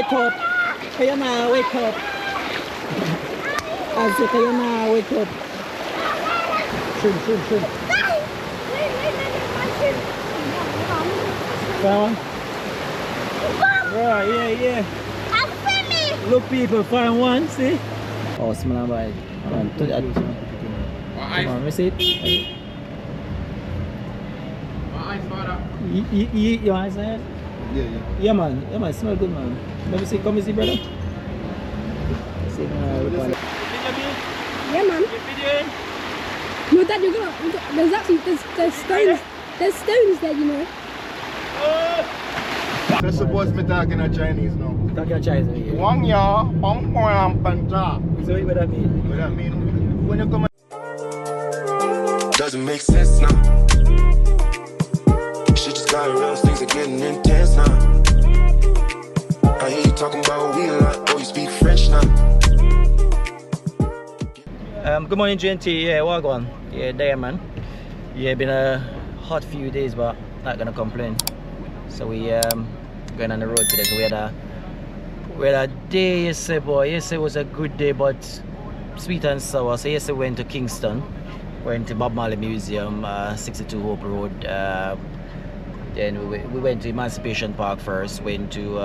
wake up. Kayana, wake up. I say, Kayana, wake up. Shrimp. Found one? Right, yeah. Look, people, find one, see? Oh, smell like come on, let me see it. You want to say it? Yeah, man, smell good, man. Let me see, come and see, brother. See, yeah, man. No, Dad, you're gonna. There's actually there's stones. There's stones there, you know. They're supposed to be talking in Chinese now. Talking in Chinese, yeah. Wang ya, pong panta. So what that mean? What that mean? When you come. Doesn't make sense now. Shit just got real, things are getting intense now. I hear you talking about we a lot, oh you speak French now. Good morning, GNT. Yeah, what going? Yeah, there, man. Yeah, been a hot few days, but not gonna complain. So we going on the road today. So we had a day yesterday, boy. Yesterday was a good day, but sweet and sour. So yesterday we went to Kingston, went to Bob Marley Museum, 62 Hope Road. Then we went to Emancipation Park first. Went to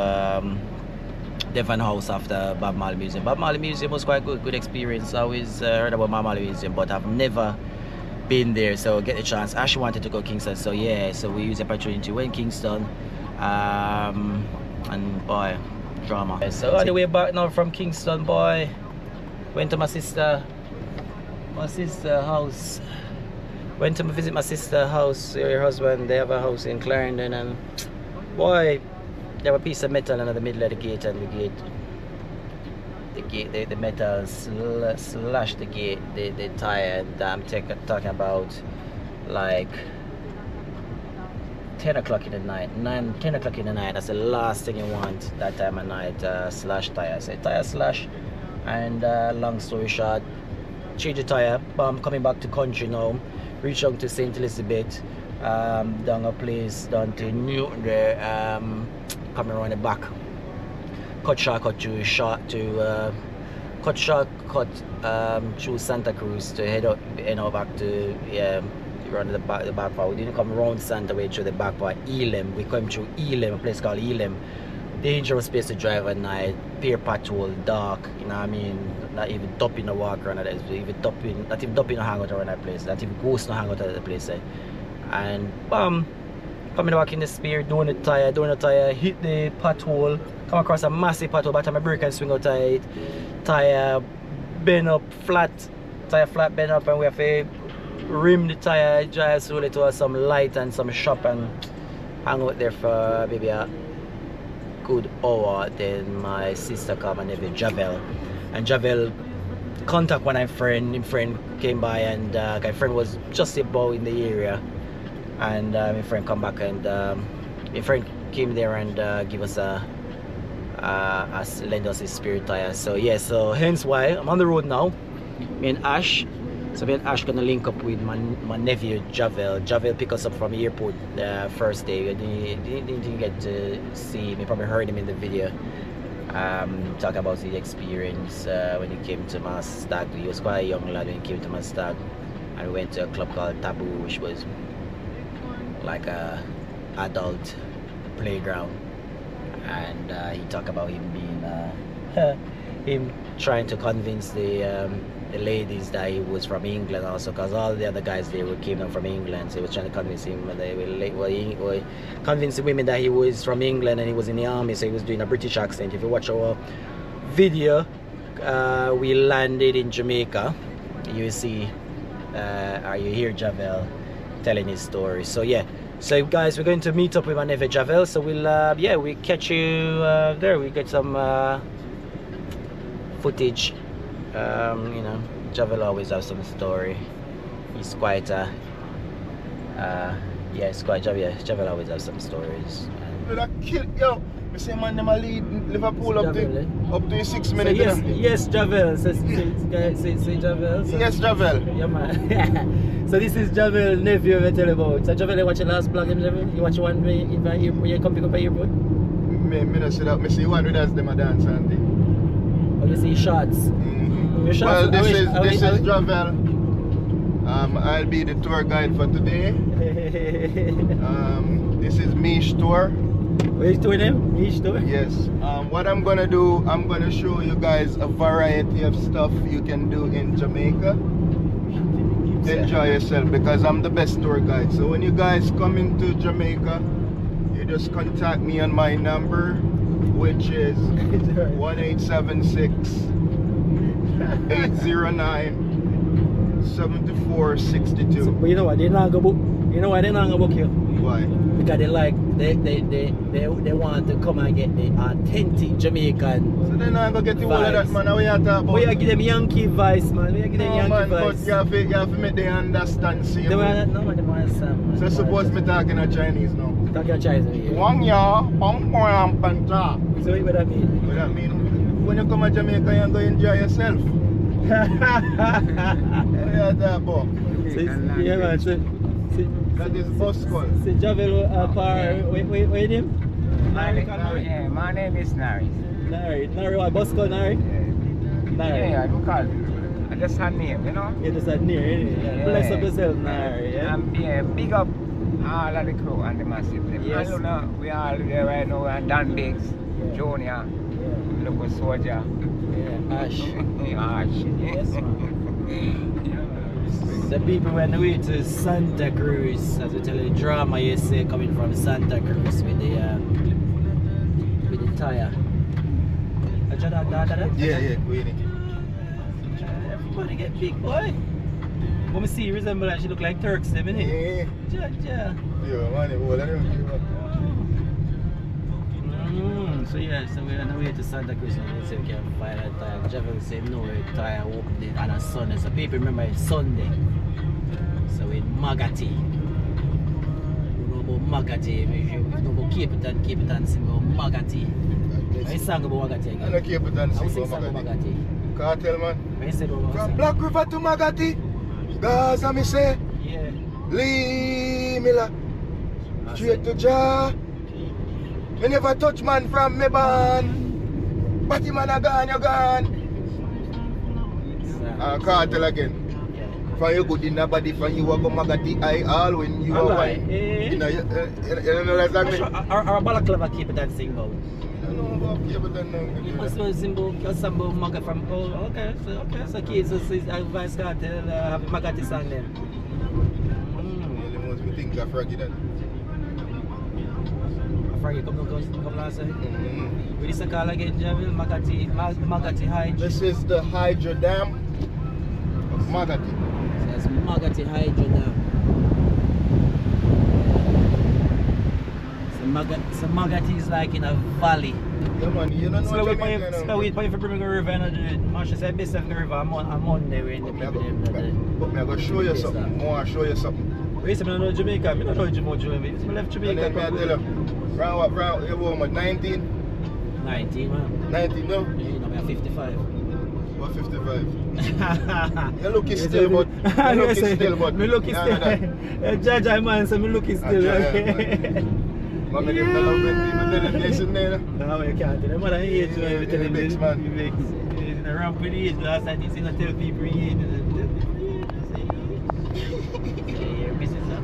Devon House after Bob Marley Museum. Bob Marley Museum was quite good experience. I always heard about Bob Marley Museum, but I've never been there, so get the chance. I actually wanted to go Kingston, so yeah, so we used the opportunity, went Kingston, and boy, drama. So on the way back now from Kingston, boy, went to my sister house. Went to visit my sister house. Her husband, they have a house in Clarendon, and boy, they have a piece of metal in the middle of the gate, and the metal slashed the gate, the tire, and I'm talking about like 10 o'clock in the night, 10 o'clock in the night. That's the last thing you want that time of night, slash tire. So tire slash, and long story short, change the tire. I'm coming back to country now, reach out to St. Elizabeth, down a place down to Newton there, coming around the back. Cut shortcut through Santa Cruz to head out back to around the back part. We didn't come around Santa way through the back part. Elam, we come through Elam, a place called Elam. Dangerous place to drive at night. Peer patrol, dark. You know what I mean? Not even dumping a walk around that. Not even dumping a hangout around that place. Not even ghosts no hangout at the place. And bam. Coming back in the spear, doing the tire, hit the pothole, come across a massive pothole. By the time I brake and swing out tight, tire bend up flat, tire flat bend up, and we have to rim the tire, drive slowly towards some light and some shop, and hang out there for maybe a good hour. Then my sister called my nephew Javel, and Javel contact one of my friend. His friend came by, and my friend was just about in the area. And my friend come back, and my friend came there and give us lend us his spirit tire. So yeah, so hence why I'm on the road now. Me and Ash. So me and Ash gonna link up with my nephew Javel. Javel pick us up from the airport first day. We didn't get to see him. You probably heard him in the video. Talk about the experience when he came to my stag. He was quite a young lad when he came to my stag, and we went to a club called Taboo, which was like a adult playground. And he talked about him being him trying to convince the ladies that he was from England also, because all the other guys there came down from England. So he was trying to convince him, and they were convincing women that he was from England and he was in the army, so he was doing a British accent. If you watch our video, we landed in Jamaica, you see or you hear Javel telling his story. So yeah, so guys, we're going to meet up with my nephew Javel. So we'll yeah, we catch you there. We get some footage. You know, Javel always has some story. He's quite yeah, it's quite Javel always has some stories. Yo, I say man, them a lead Liverpool up to 6 minutes. So yes, Javel. Say Javel. So. Yes, Javel. Yeah, man. So this is Javel nephew I tell you about. So Javel, you watch the last vlog, Javel? You watch one when you come pick up at airport? me not see that. Me see one with us them a dance and thing. Oh, you see shots. Mm-hmm. Your shots Well, I this wish- is Javel. I'll be the tour guide for today. This is Mish Tour. Where's tour name? Mish tour? Yes. What I'm gonna do, I'm gonna show you guys a variety of stuff you can do in Jamaica. Enjoy yourself because I'm the best tour guide. So when you guys come into Jamaica, you just contact me on my number, which is 1876 809 7462. But you know what? They not gonna book. You know why they not gonna book you? Why? Because they want to come and get the authentic Jamaican. So then I'm gonna get the whole of that, man. How you talk about? We are give them Yankee vibes, man. We are give them No, Yankee man, but vibes. you have to make them understand. See, They were not, no man, they want some, man. so suppose me talking in Chinese now. Talk your Chinese here. Wang ya, pong pong panta. So what that mean? What that mean? When you come to Jamaica, you're going to enjoy yourself. What you talk about? Yeah, man. So, That is bus call. so Javel wait him? Yeah, my name is Nari. Nari, what? Bus call Nari? Nari. Yeah, I do call. I just had name, you know. Yeah, just that near, innit? Yeah. Bless up yourself, Nari, yeah? Yeah, big up all of the crew and the massive. Yes. And you know, we all there right now. And Dan Biggs, Junior, Local Soldier, Yeah, Ash. Ash. Yes, man. The people went away to Santa Cruz, as we tell you, drama yesterday coming from Santa Cruz with the tyre. Yeah, wait. Everybody get big, boy. When we see you resemble like she look like Turks, them, innit? Yeah. Yeah. Yeah, man, it was, I don't give up. So yeah, so we're on the way to Santa Cruz now. Let's see if we can find a tire. Javel say no, we tire opened it on a Sunday. So people remember it's Sunday. So in Magati. You know about Magati. If you know about Cape Town, sing about Magati. I sang about Magati again. I don't keep it on I was sing sing about for Magati. Magati. Cartel, man. I said about From Black River to Magati, Gaza, me say, yeah. Lee Miller, straight to Jah. Me never touch man from me ban. But him man a gone, you gone. Cartel again. Yeah. From you good in the body, from you a go Magati I all when you are Alright, white. eh. You know that song? Our balaclava keep it dancing about. I don't know about Cape Town You now. must know Sambo Maga from. Oh, okay, so kids, so advice cartel have a Magati song then. The most we think of Froggy that. Froggy come last time. What is the call again, Javel? Magati Hydro. This is the Hydro Dam of Magati. So that's Magati Hydro Dam. So Magati is like in a valley. Yeah, man, you don't know Slow it Jamaica now. for Birmingham River and do it. Marsha said best of the river on Monday when the people them. But me I go show you something. I want to show you something. Wait, I don't know Jamaica. I don't know Jamaica. I left Jamaica. And then me I tell you, round, you were 19? 19, man. 19 now? Yeah, you know, I'm 55. What 55? You look still, but you look still, but me looking still. Judge, I man, so me looking still. Okay. Mama, them not love when people tell them this in there. No, you can't tell them what I age, man. You tell them Big this, man. you make in a ramp with the age. Last night, you see, I tell people age. Your business up,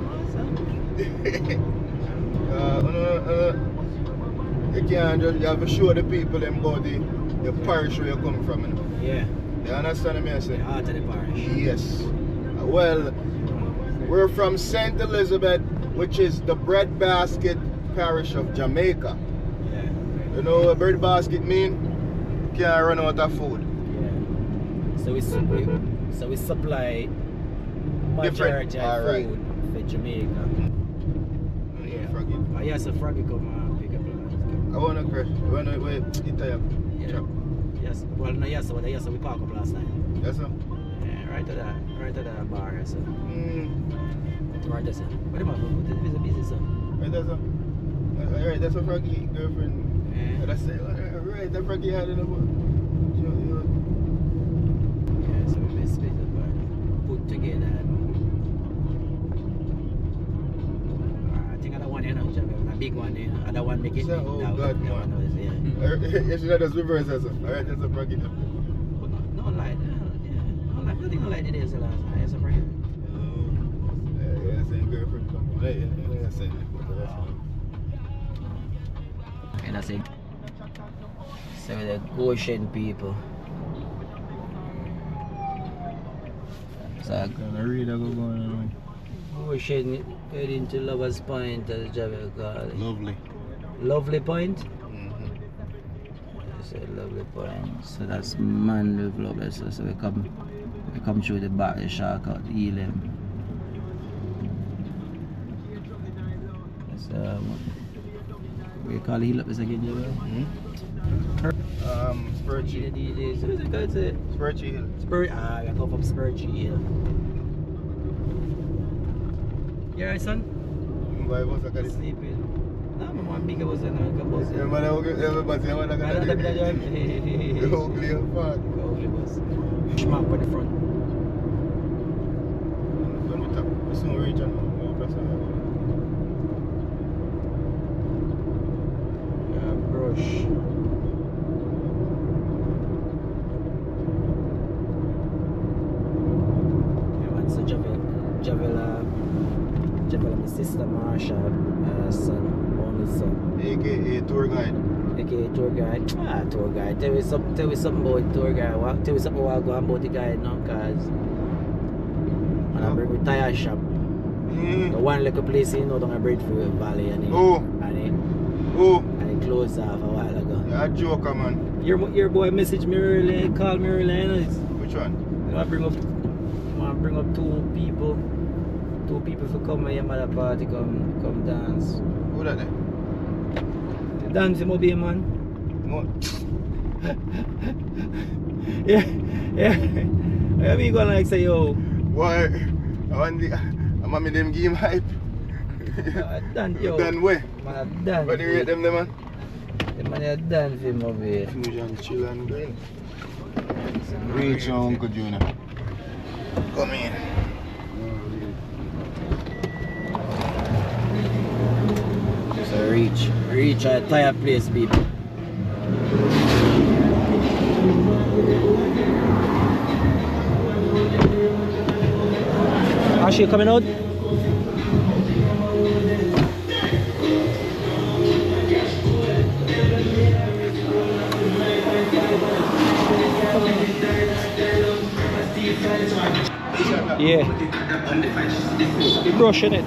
You can't just, you have to show the people them about the parish where you come from. You know? Yeah, You understand me I say? the heart of the parish. Yes. Well, we're from St. Elizabeth, which is the breadbasket parish of Jamaica. Yeah. You know what breadbasket mean? Can't run out of food. Yeah. So we supply majority of Alright. food for Jamaica. Yeah. Froggy. Oh, yeah, so Froggy come and pick up. I want to crash. I want to wait. It Yeah. Yes. Well, no, yes, but yes, we park up last night. Yes, sir. Yeah, right to that bar, so. Mm. Right there, sir. What am I doing? What is the business, sir? Right, that's a. Alright, that's a Froggy girlfriend. Yeah. That's it. Right, that Froggy had in the book. Yeah, so we split it, but put together. I think I don't want one, you know, a big one, you know. Other one make it. Oh, that God, one, man. was, yeah. You should have just reversed it. Alright, just a bracket. But no light, yeah. No light, nothing like it is, last night. It's a bracket. Yeah, same girlfriend. Yeah, same. And that's it. So the Goshen people. So Gonna read that go going on. Goshen heading to Lovers Point, as Javel call it. Lovely. Lovely Point? Mm-hmm. I said Lovely Point. So that's Mandel Lovely. So we come through the back, the shark out, the Elam. So we call the hill up this again, Javel? Spurchy. So what's it called? Spurchy Hill. I come from Spurchy Hill. You alright, son? Why was I gonna sleep? Sleeping. Nah, my mom big was in a bus. Everybody, everybody, I don't have to drive. the ugly and fat. Ugly bus. Schmack by the front. When we tap, we soon reach and walk us Brush. Yeah, man, so Javel, my sister Marsha, son, only son. AKA tour guide. Okay, tour guide. Tour guide. Tell me something about tour guide. Tell me something about the guide now, cause when I bring with tyre shop. The one little place you know down at Breadfruit Valley and it closed off a while ago. You're a joker, man. Your boy messaged me early, called me early, you know. Which one? I bring up two people for come at your mother party, come dance. Who that there? Dance him up here, man. No. Yeah. I mean, gonna like say, yo. Why? I want the. I'm them give him hype. Done, yo. Done way. Man, done. What do you rate them, man? The man had done for him over here. Fusion, chill and green. Reach your Uncle Junior. Come in. So reach a tyre place, people. Ash, you coming out? Yeah. You brushing it.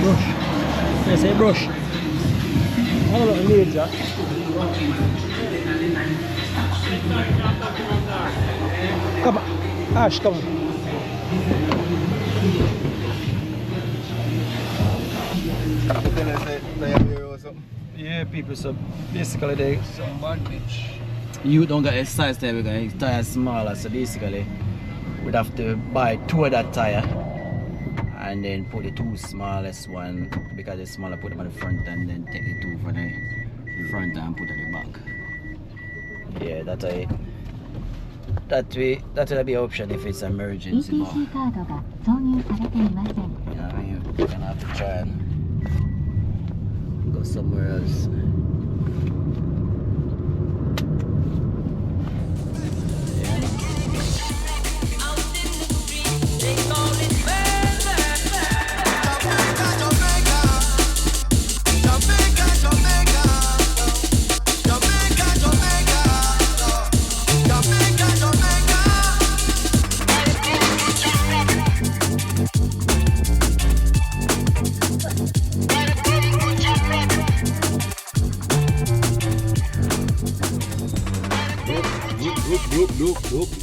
Brush. I say brush. Have a look at me, Jack. Come on. Ash, come on. Yeah, people, so basically they Some bandage. you don't get a size there because his tire is smaller, so basically we'd have to buy two of that tire and then put the two smallest one because the smaller put them on the front and then take the two from the front and put on the back. Yeah, that's it. That will be an option if it's emergency. But, ETC カードが挿入されていません。 you know what I mean? You're gonna have to try and go somewhere else.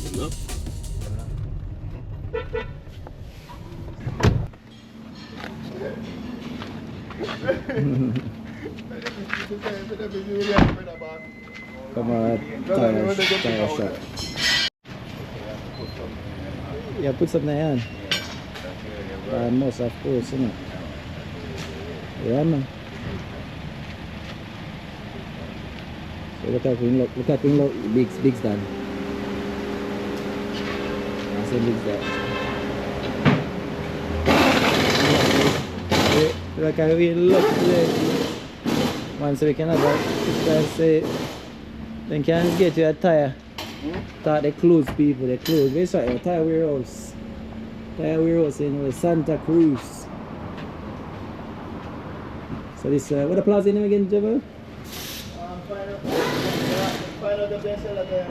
Look. Come on, tire shop. Yeah, put something on. Most of course, you know. Yeah, man. So look at big stand. Same big stand. Like I really love today. Once we can have a, say, then can get you a tire. Thought they close people, they close. Where's that? Tire warehouse. Tire warehouse in Santa Cruz. So this, what the plaza name again, Jebel? Find out the best seller there.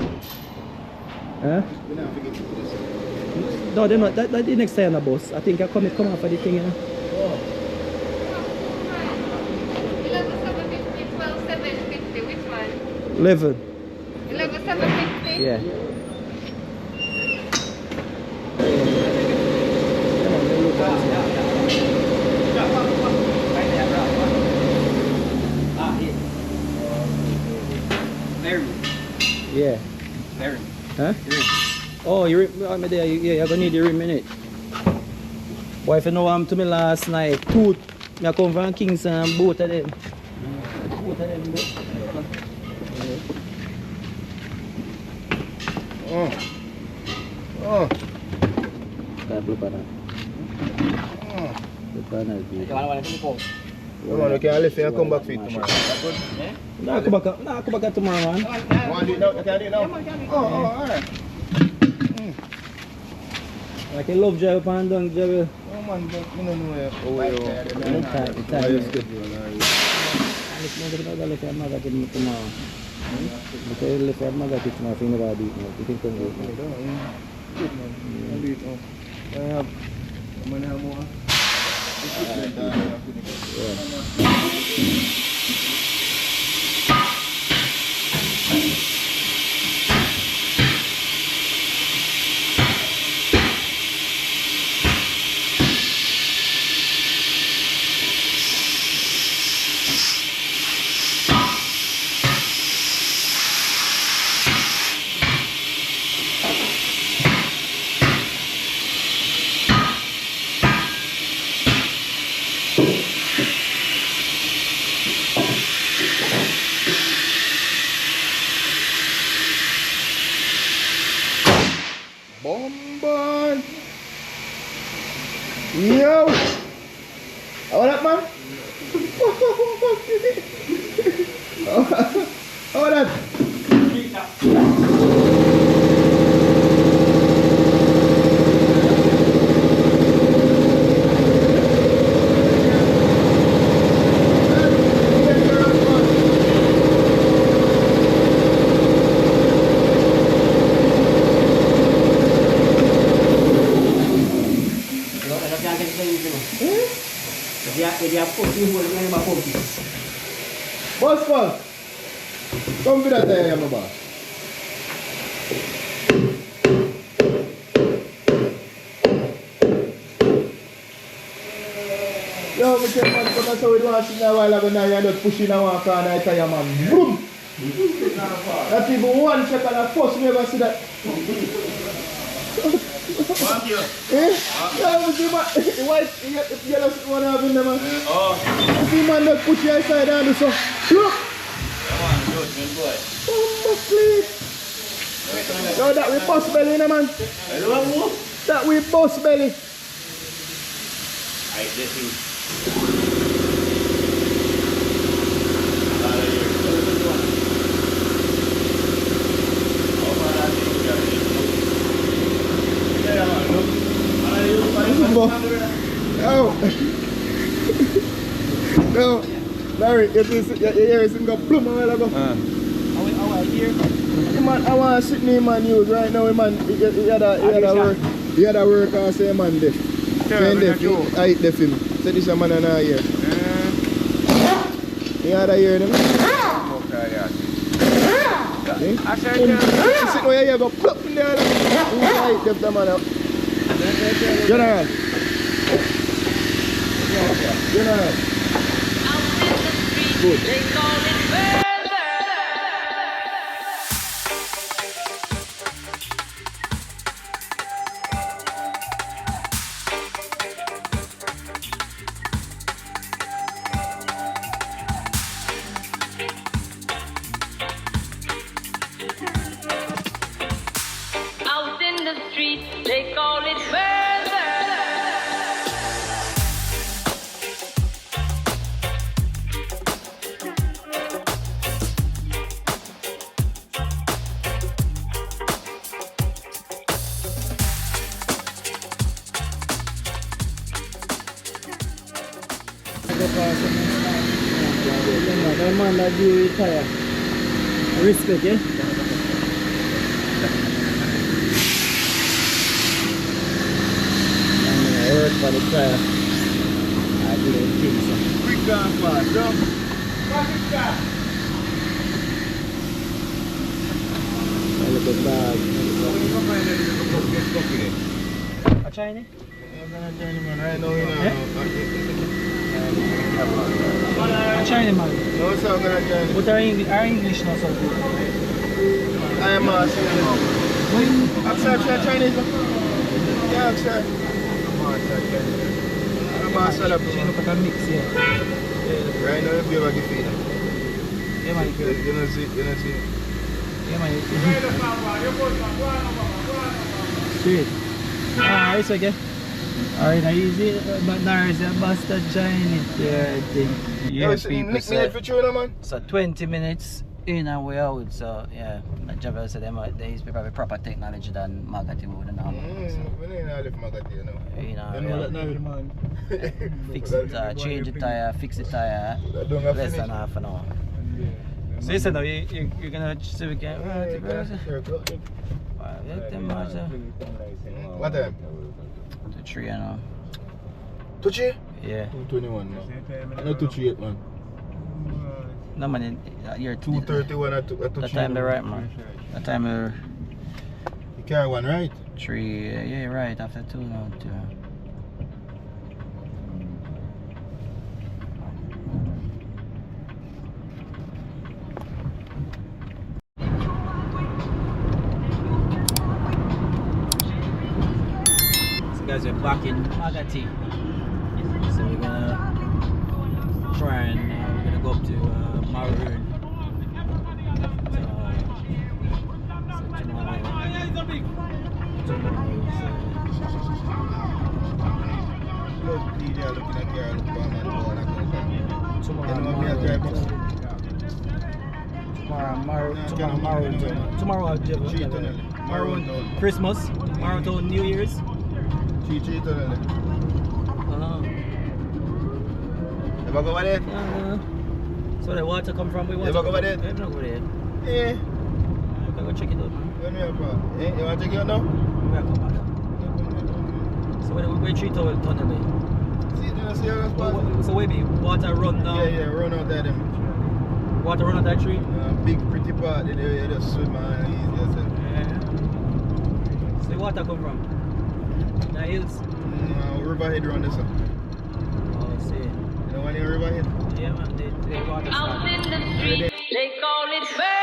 Huh? We don't forget to put this. No, they're not. That's the next time on the bus. I think I come off of the thing, you know. 11,750, 12,750, which one? 11. 11,750? Yeah. Yeah. Huh? Oh, you rim, I'm there. Yeah, you're gonna need the rim in it. Boy, if you know what happened to me last night, I come from Kingston and both of them. Both of them. Oh. Oh. Look at that. Look at that. You want to can lift and come back for it tomorrow. That good? Nah, come back tomorrow, man. You want to do it now? You can do it now? Oh, alright. Like I love drive up and down, drive. Oh man, but I don't know where you are. It's time. You're schedule now. I'm going to get me tomorrow. Because if I'm not going to get tomorrow, I'm going to do it now. You think I'm going to do it now? Good man. I'll do it now. I'm going to have more. Bomban. Yo. What up, man? What up? Boss, come to that there, my boss. Yo, I tell man, but that's how it was in a while ago now, you're just pushing a one car and I tell you, man, boom! That's even 1 second, I first never see that. Thank you. Eh? Yeah, but see man, the white, the yellow one having them, man. Oh. See man, just push your side and do so. Look! Come on, good boy. Yo, that we bust belly, you know, man. Hello, That we bust belly. I get you. Oh. No, Larry, if you hear him go plumb a while ago. How I hear? Man, I want to sit in my news right now, man. He had a work. He had a work and say man deaf. Saying deaf, I eat deaf him. Say this a man and I hear. He had a hear them. I said, He sit where you go plumb in there. He eat deaf the man out. General. General. Good. Out in the street, they call it murder. That man that do with tyre. Respect, yeah? I work for the tyre. I do the things. Quick and fast, huh? I look at bag. A Chinese? I'm gonna turn him on right now, you know. A Chinese man. No, sir, I'm gonna turn him. But our English not so good. I am asking him. Accept Chinese. Yeah, accept. I'm asking him. She look like a mix, yeah. Right now, if you have a feed. Yeah, man. You don't see it. Yeah, man. Straight. Ah, it's okay. Alright, now easy. But now is a bastard Chinese there, I think. Yeah, people. Nick me for you, man. So 20 minutes in and way out. So yeah, the Javel said they use probably proper technology than Magati would know. We need to live Magati, you know. You know, You know that now, man. fix it, change the tire, fix the tire. Less than half an hour. So you said now you're gonna see we can. What time? To 3 you know. Tucci? Yeah. 221 now. Not 238, man. No man, you're 231 at 2. That time they're right, man. That time they're You carry one, right? 3. Yeah, right. After 2 now. 2. So guys, we're back in Magati. So we're gonna try and we're gonna go up to Maroon. Tomorrow Maroon Christmas, Maroon Town New Year's. Ever go over there? So the water come from where? Ever go over there? I'm not go there. Yeah. I go check it out. When we have you want to check it out now? Where I come back. So where 3 tunnel there? See how that's So where be water run down? Yeah, run out there them. Water run out that tree? Big pretty part there, you just swim and easy yourself. Yeah. So the water come from? The hills? Riverhead run this up. Oh, see. You know when you're Riverhead? Yeah man, they water Out start. in the street, they call it murder.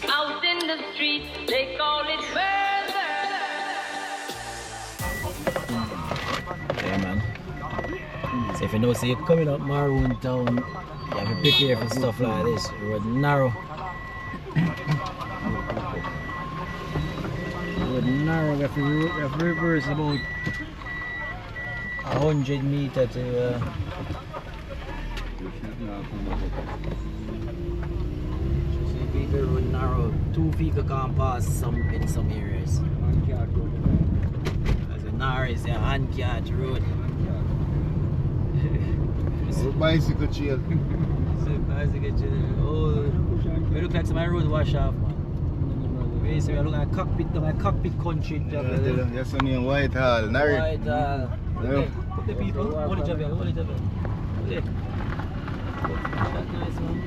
Out in the street, they call it murder. Yeah man. So if you know see you coming up Maroon Town, you have to prepare for stuff like this. The road narrow. The road narrow, we have to reverse about 100 meters to see people road narrow. 2 vehicles can't pass in some areas. As a narrow is a hand carriage road. Bicycle chair. Oh, we look like some road wash off, man. We say we look like cockpit country. Yes, on in Whitehall. Whitehall. Put the people. Hold it, Javier. Hold it, Javier. That's nice, man.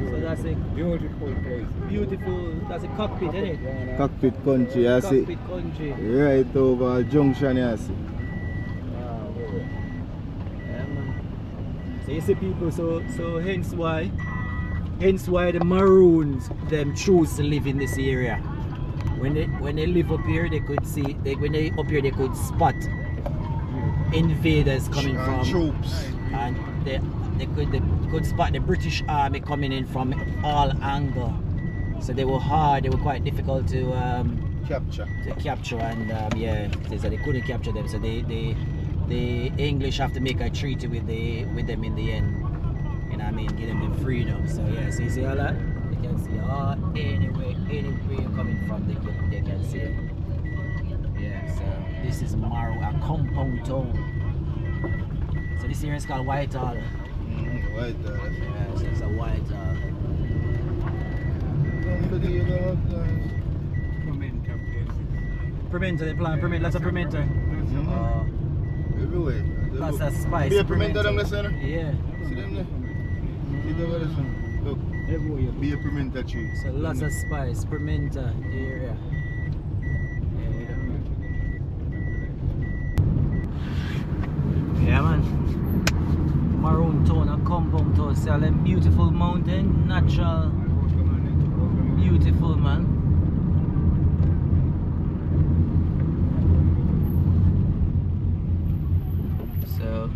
So that's a Beautiful place. beautiful. That's a cockpit, isn't it? Cockpit country, I see. Cockpit country. Right over junction, I see. Yeah, man. So you see people, so hence why the Maroons them choose to live in this area. When they live up here, they could see. When they up here, they could spot invaders coming from troops, and they could spot the British army coming in from all angles. So they were hard. They were quite difficult to capture. to capture, and yeah, they said they couldn't capture them, so the English have to make a treaty with them in the end. You know what I mean? Give them the freedom. So yeah, so you see all that? You can see anywhere you're coming from, they can see it. Yeah, so this is Maroon, a compound town. So this here is called Whitehall. Whitehall. Yeah, so it's a Whitehall. Pimento, they plant pimento, lots of pimento. Everywhere. Lots of spice. Be a pimento them there, yeah. See them there? See them there, son? Look. Be a pimento tree. So lots of spice, pimento area. Yeah man. Maroon Town, a compound town, see all them beautiful mountain, natural, beautiful man. So,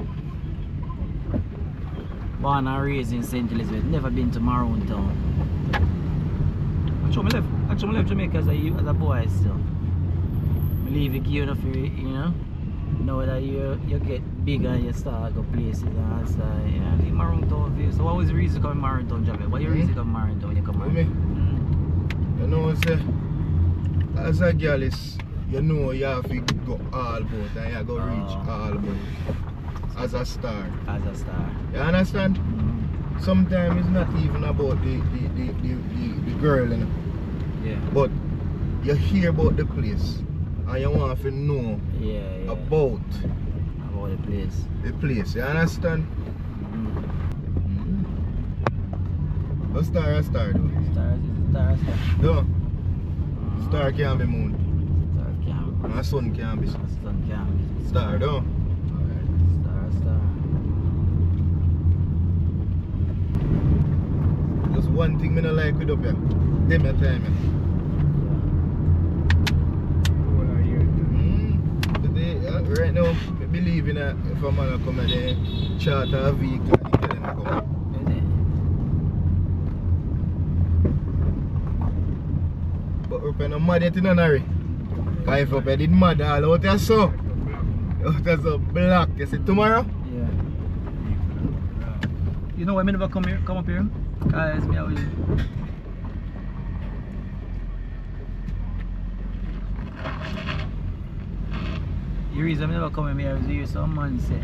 born and raised in St. Elizabeth, never been to Maroon Town. Actually, I left Jamaica as a boy still. I leave it geared enough, you know that you get bigger and you start go places and stuff. Yeah, leave Maroon Town for you. So what was the reason to come to Maroon Town, Jamaica? What your reason to come to Maroon Town when you come For here? me? You know, say, as a girl is, you know you have to go all about and you have to reach all about. As a star. As a star. You understand? Sometimes it's not even about the girl, you know? Yeah. But you hear about the place and you want to know about the place. The place, you understand? A star though. Star. No. Star can't be moon. Star can't be. And sun can't be. Sun can't be. Star though. Star. Just one thing I don't like with up here. Them your time. Today, right now, I believe in if a man come and they charter a vehicle and tell them to come. But up in a mad yet in a hurry. Because if up here did mad all out there so. Out there so black. You see tomorrow? Yeah. You know why I never come up here? Because me always... The reason I never come here is hear some man say.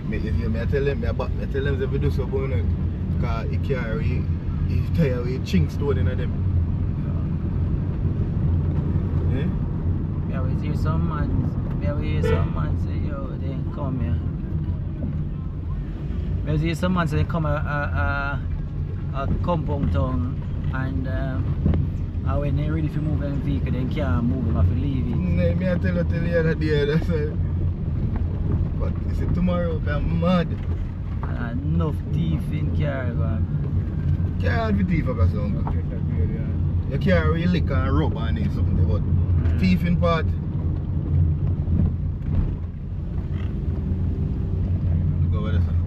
I tell them if we do so because he carry he tire with chink stone in them. Yeah? I always hear some man say, yo, they come here. I always hear some man say they come a compound town and when they're ready to move them vehicle, they can't move them, have to leave it. I tell you the other day, that's why. But you see tomorrow, I'm mad. Enough thief in car, man. Can't be thief of a song. You carry liquor and rub and something, but thief in part. Go over there, son.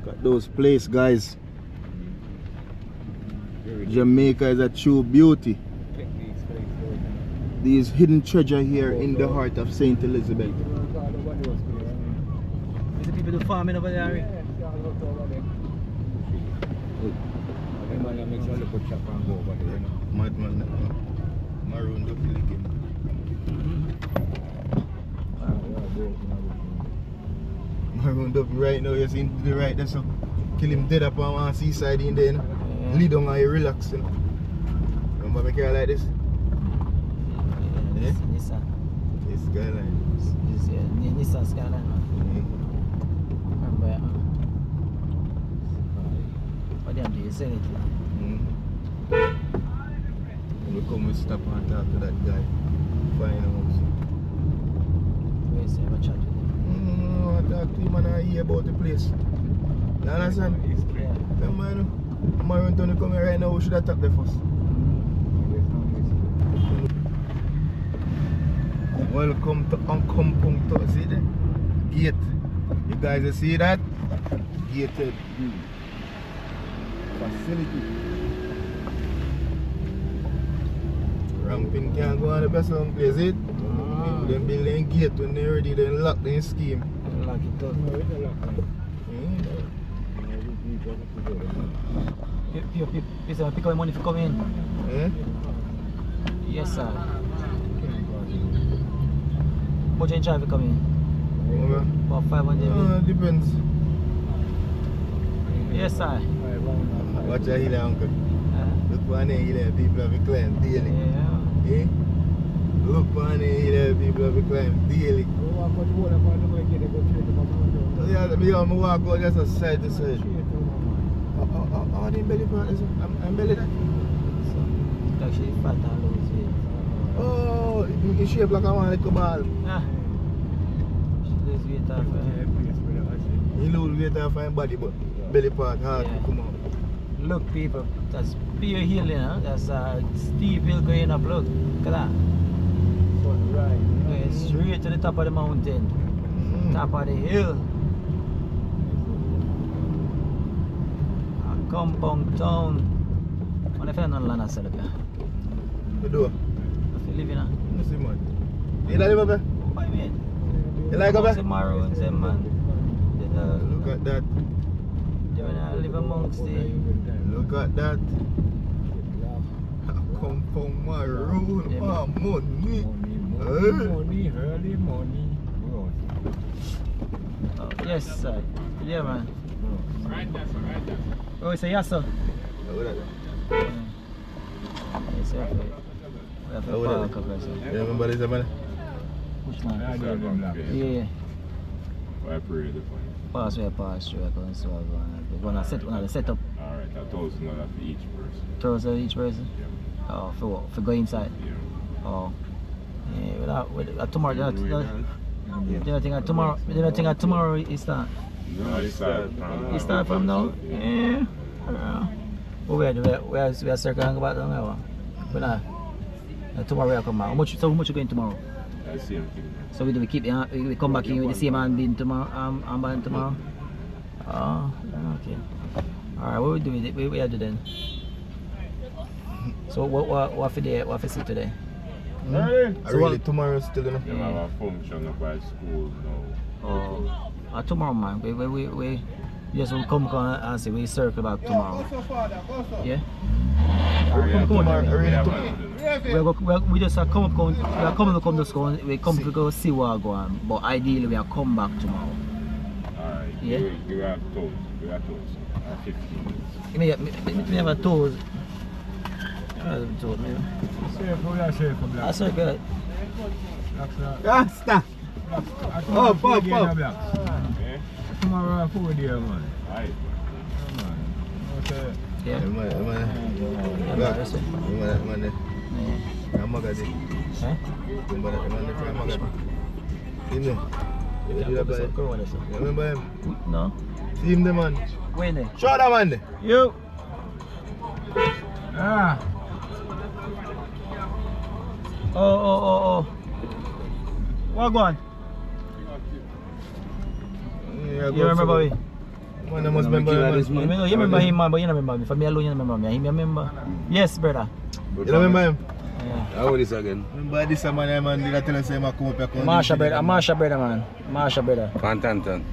Got those places, guys. Jamaica is a true beauty. These hidden treasure here in the heart of St. Elizabeth. Is the people do farming over there? Madman, Maroon Town. Maroon Town right now, you see to the right there, so kill him dead up on one seaside in there, you know? Lay down and you relax, you know? Remember me car like this? Yeah, Nissan. This skyline. This Nissan Skyline, man. Remember, what them do you say it? We come and stop and talk to that guy. Find out. Where you say, have a chat with him? I talk to him and I hear about the place. You understand? Yeah. Come on, Maroon Town come here right now, we should attack the first. Welcome to Compound Town. See that? Gate. You guys see that? Gated. facility. Ramping can't go on the best of place, it? Them building gate when they ready, then lock the scheme. Lock it up. Pick up my money for coming in. Yes, sir. How much you charge for coming in? About 500. Depends. Yes, sir. Watch your hill, uncle. Look for the hill, people have a climb daily. Yeah. Eh? Look for the hill, people have a climb daily. Yeah, me on my walk out just a side to side. Oh, the belly part is I'm belly. Actually, fat and loose. Oh, you shape like I want like a ball. Yeah. She lose weight off. You lose weight off my body, but belly part hard to come out. Look, people, that's pure hill, you know. That's a steep hill going up. Look at that. Going straight to the top of the mountain. Top of the hill. A compound town. What if I don't land at Celebia? You do? If you live in a. You see, man. You live up there? What do you mean? You like up there? The Maroon Town, man. Look at that. They live amongst the. Look at that. Come from Maroon. Yeah, Oh, money. Early money. Oh, yes, sir. Yeah, man. Oh, it's a yes, sir. Look at that. Yes, sir. We have to park up there, sir. You remember this, man? Which man? Yeah. I pray the point. Pass through, I can so we're gonna set one of the setup. Alright, $1,000 for each person. 1,000 each person? Yeah. Oh, for what? For going inside? Yeah. Oh. Yeah, tomorrow, they don't think that tomorrow is start. No, it start from now? Yeah. But we are circling about that now. But tomorrow we are coming back. How much you going tomorrow? That's the same thing. So we come back in with the same handband tomorrow. Armband tomorrow. Oh, okay. Alright, what we do with it? We do then. So what for day? What for see today? So really tomorrow still enough. They have a function up at school now. Oh, tomorrow, man. We just will come and see. We circle back tomorrow. Yeah. We just come to school. We come to go see what go on. But ideally, we are come back tomorrow. Alright. Yeah. We have toes. 15 minutes. Me have a toes. I circle. Rasta. Oh, pop. Tomorrow 4 days, man. Alright. Okay. Yeah. Man. I'm not gonna remember him? No. See him there, man. When there? Show that man there. You. Ah. Oh. What go on? Yeah, You remember me? Man, I must remember him. You remember him, man, but you don't remember me. For me alone, you don't remember me. Him, you remember? Yes, brother. You don't remember him? Yeah. How old is this again? Remember this man, did I tell us him I come up here? Marsha, brother, man. Marsha, brother. Fantanton.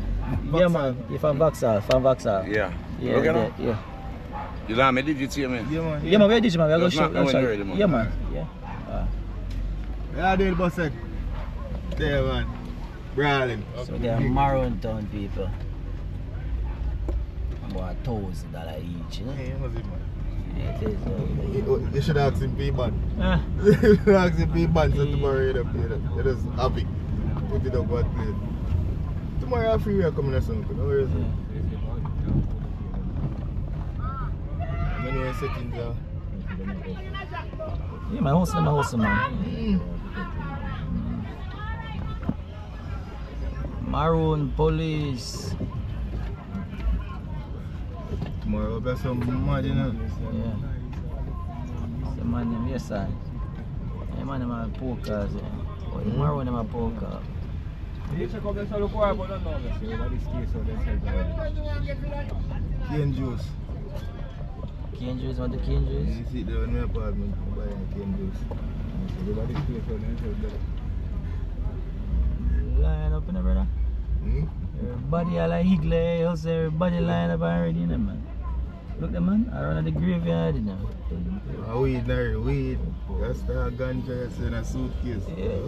Yeah, man. You from Vauxhall? Yeah. Yeah, Okay, no? yeah. You know me digits here, man. Yeah, man. Yeah, man, where did you, man? We're going to That's not show ready, man. Yeah, man. Yeah. Yeah, dude, boss. There, man. Brawling. So they are Maroon Town people. About $1,000 each, you know? Hey, what's it, man? Yeah, it is. You should ask him P-Ban. Ah. You should ask him P-Ban so tomorrow you don't play that. You just happy. Put it up what play. Tomorrow I'm free, we are coming or something. No worries. Many settings are. Yeah, man, hustle, man. Maroon Police. Tomorrow we'll be some mad, you know. Yeah. The man name, yes, sir. The man name are poker, yeah. But the Maroon name are poker. Cane juice. cane juice, want the cane juice? You sit there in my apartment, buy a cane juice. Line up in the brother. Hmm? Everybody are like Higley, you say everybody line up already, you know, man. Look the man, around the graveyard, you know. Weed, no weed. That's the ganja in a suitcase. Yeah.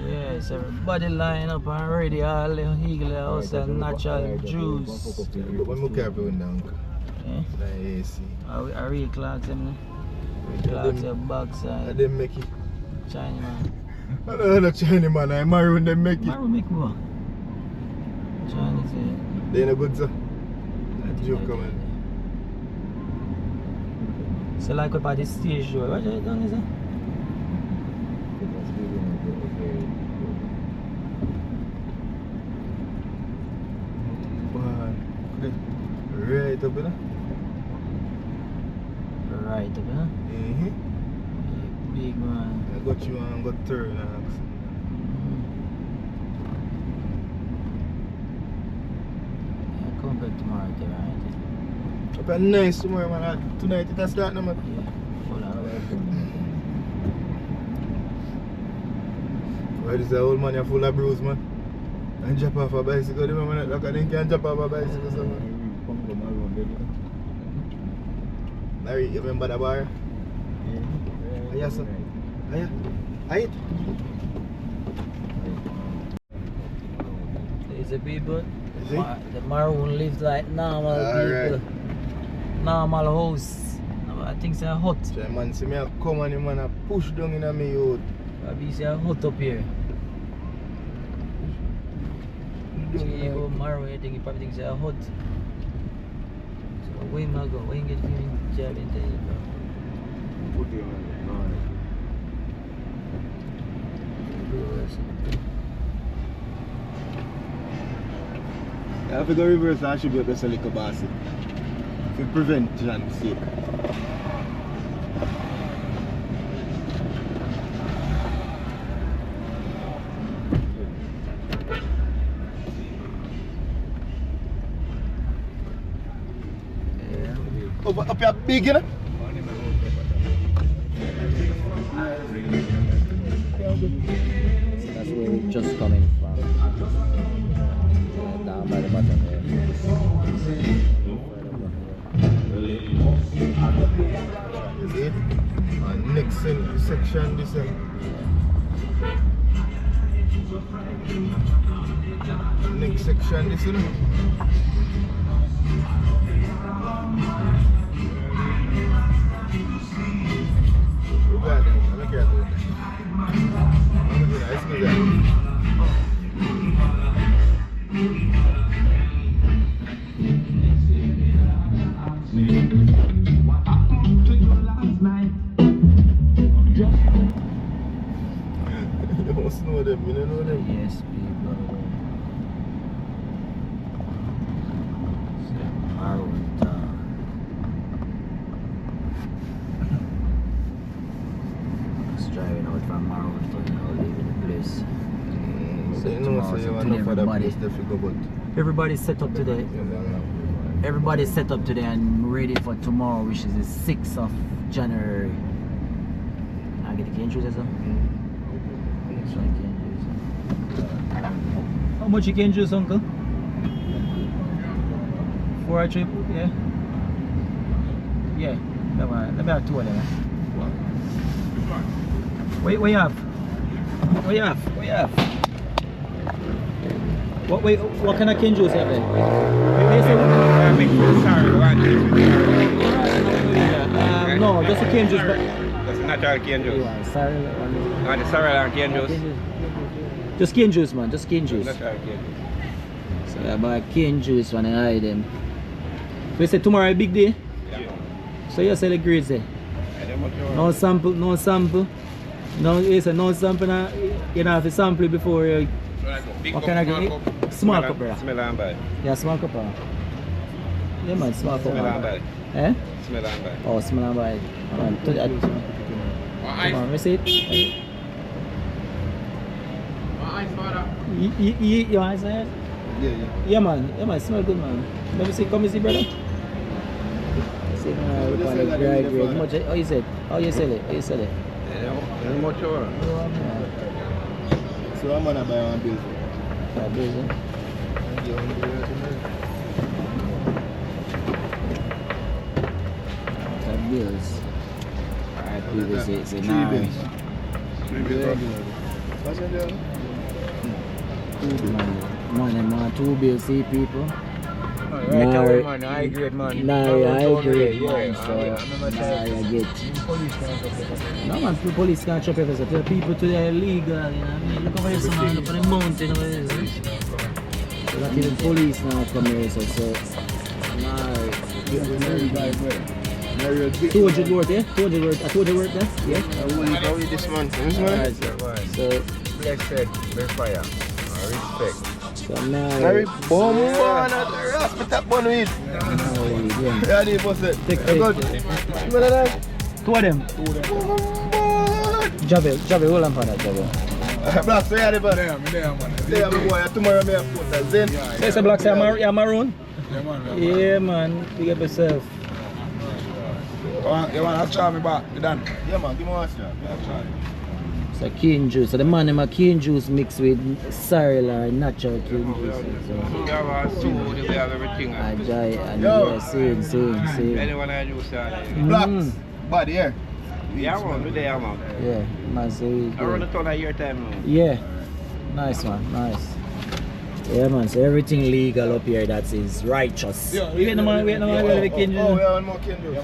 Yes, everybody line up already, all the Higley house and natural juice. But I'm careful with that. Eh? Like AC. I real clocks them. Clocks your backside. I didn't make it. China man. I don't know China man, I'm Maroon them make it. Maroon make what? China say. They no good sir. Joke coming. So like up at the stage show, what you done is it? Right up there. Right up there. Big man. I got you and got turn next. Yeah, come back tomorrow, right? Up and nice tomorrow man. Tonight it has start now man. Yeah. Full of Why this old man you're full of bruise man? And jump off a bicycle, the man like I didn't can jump off a bicycle so man. Larry, you remember the bar? Yeah. Yes sir. Hiya. Hiya. These are people. Is it? The Maroon live like normal people. Right. Normal house. I think it's a hut. So man see me a come and the man a push down in a me youth. Probably it's a hut up here. So you go Maroon, I think he probably thinks it's a hut. So where am I go? Where you get him job in there, bro? Yeah, if you go reverse, I should be able to lick a bossy. To prevent John mistake. Up here big, you know? That's where we're just coming from. Down by the bottom there. You see it? And next section, this next section, this one. You must know them, you don't know them. Yes, people. Maroon Town. Just driving out from Maroon Town now, leaving the place. So you know, so you want enough for that place to figure out. Everybody's set up today. Everybody's set up today and ready for tomorrow, which is the 6th of January. Can I get the cane juice as well? How much you cane juice, uncle? For a trip? Yeah? Yeah. Let me have two of them. What you have? What you have? What you have? What kind of cane juice have no, just a cane juice. That's a natural cane juice. Sorry. And the sorrel and cane juice. Just cane juice, man. Just cane juice. Natural cane juice. So I buy cane juice when I hide them. So you say tomorrow a big day? Yeah. So you sell the grades there? No sample, no sample. No, you say no sample. You don't have to sample it before you. What kind of grade? Small cup, brother. Smell and bad. Yeah, small cup. Yeah, man, small cup. Smell and bad. Eh? Smell and bad. Oh, smell and bad. Come on, receipt. You want to say it? Yeah, man, smell good, man. Let me see, come and see, brother. See, man, we want to grade. How much? How you sell it? How you sell it? How you sell it? How much you want? So I'm gonna buy one bill. Yeah, busy. Bills. Alright, people say nine. What's in there? Man, 2 bills, see people. Right away, man. High grade, man. High grade, yeah. man. So, I get. No, man, the police can't chop everything. Tell people today illegal, you know what I mean? Look over here, man. Look on the mountain over here. So, not even police now come here, so. Nah. 200 worth, yeah? 200 worth, 200 worth, yeah? How is this man? This man? Alright, So, blessed, by fire. Respect. so now. Very bomb man at the rasp with that bun weed. Yeah, they boss it. Take Good. What are that? 2 of them. Javel, hold on for that, Javel. Black, so you are the bun. Yeah, boy, tomorrow I have put that Zen. Say some black, say you're maroon? Yeah, man. Big up yourself. You want to try me back? You done? Yeah, man, give me one shot. So cane juice. So the man in my cane juice mixed with sorrel or natural cane juice. You have a soul, you have everything. And yeah, same. Anyone I use that. Blacks, body here. Yeah, man, there, man. Yeah, man, so I run a ton of your time now. yeah, nice man, nice. Yeah, man, so everything legal up here that is righteous. Wait no man, we have the cane juice. Oh, we have one more cane juice.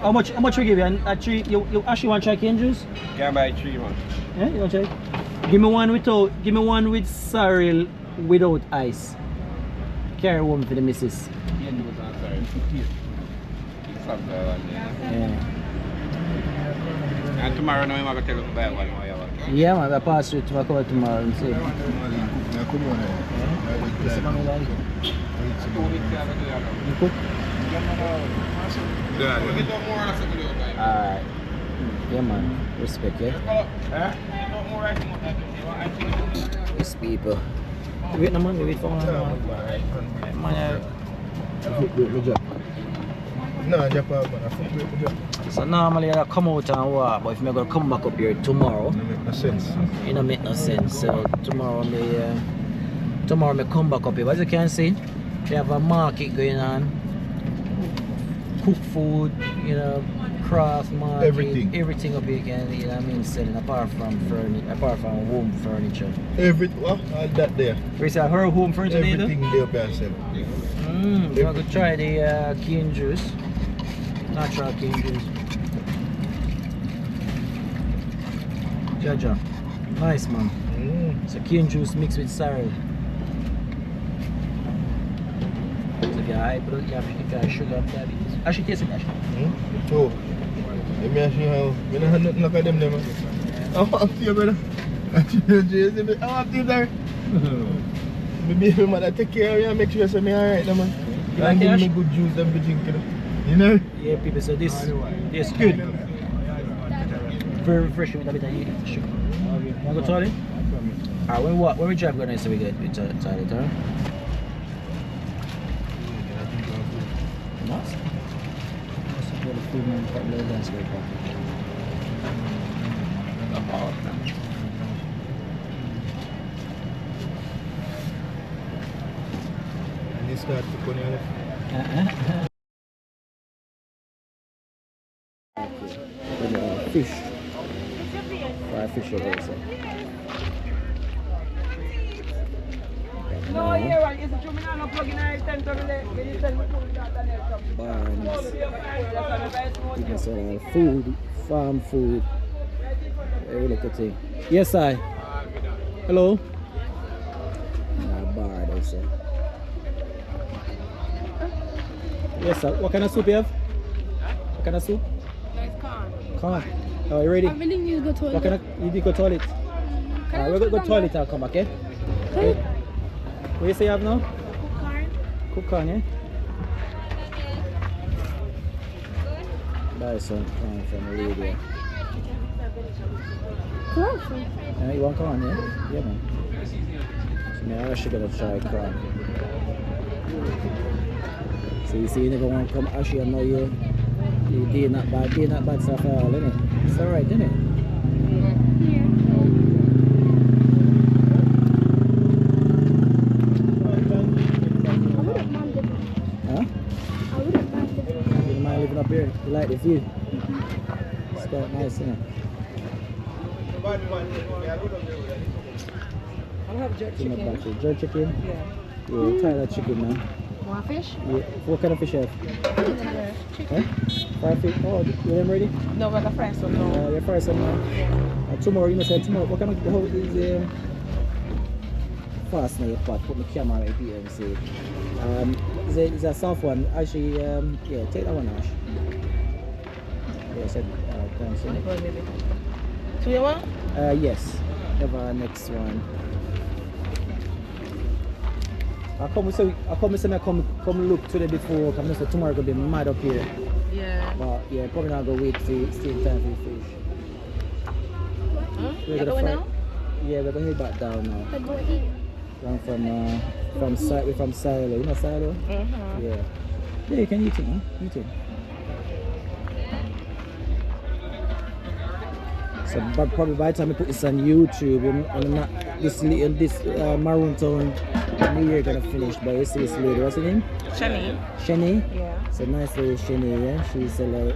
How much we give you? A 3, you actually want to try cane juice? Can buy 3, man. Yeah, you want to try? Give me one with sorrel without ice. Carry home for the missus. Yeah. And tomorrow now I'm going to tell you to buy one. Yeah, man, I pass through to my cover tomorrow and see. Yeah, come on. You cook? Alright. Yeah, man. Respect, yeah? These people. Wait, no, man. Wait for one. Man, No, Japan, man. so normally I come out and walk, but if I'm going to come back up here tomorrow, It make no sense. it don't make no sense. So tomorrow I come back up here. As you can see, we have a market going on. Cook food, you know, craft market, everything up here can, you know what I mean, selling apart from home furniture. What? All that there. We say her home furniture neither? Everything there can sell. You want to try the cane juice. Natural cane juice. Jaja. Nice, man. So cane juice mixed with sorrel. So if you have high blood, you have sugar and diabetes. Actually, taste it, actually. Oh. Let me actually have. I don't have nothing like them there, man. I want to you, brother. I want you there. My baby mother take care of you and make sure I'm alright, man. You like give me good juice and be drinking. You know? Yeah, people, so this is good. Very refreshing with a bit of sugar. You want to go to the toilet? Alright, when we drive, we're going to say we get to the toilet, alright? Nice. The food man quite low dance very properly. And you start to put it Fish. Fried fish over there. No, yeah, well, it's a true, I'm not plugging in 10 to You can sell food, farm food. Very little thing. Yes, I. Hello. Bar, they say. Yes, sir. What kind of soup you have? What kind of soup? Corn. Oh, you ready? I'm willing you to go to toilet. What kind of, you need to go toilet? Alright, we're going to go toilet and come back, eh? Okay. What you say you have now? Cook corn, yeah? Buy some corn from the radio. You want corn, yeah? Yeah, man. Yeah, I'm actually gonna try corn. So you see, you never want to come Ashy and know you're doing not bad stuff at all, innit? It's alright, innit? Yeah. I wouldn't mind living. Huh? I wouldn't mind living. You don't mind living up here? You like the view? It's quite nice, innit? I'll have jerk chicken. Jerk chicken? Yeah. Yeah, try that chicken now. Want fish? Yeah. What kind of fish you have? Chicken. Huh? Fried fish? Oh, you them ready? No, we're gonna fry some now. You're fry some now. Tomorrow, you know, say tomorrow, what kind of how is fast now your pot? Put my camera right here and say. Is a soft one? Actually, yeah, take that one, Ash. Yeah, said, thanks. So you want? Yes. Have our next one. I come look today before. Come so tomorrow gonna be mad up here. Yeah. But yeah, probably not gonna wait to stay in time for the fish. Huh? We're You're gonna going now? Yeah, we're gonna head back down now. But go eat. From Silo. You know Silo? Yeah. Yeah, you can eat it, huh? Eat it. So but probably by the time I put this on YouTube, I'm not this Maroon Town New Year gonna finish, but you see this lady, what's her name? Shani. Shani? Yeah. So nice little Shani, yeah. She's like,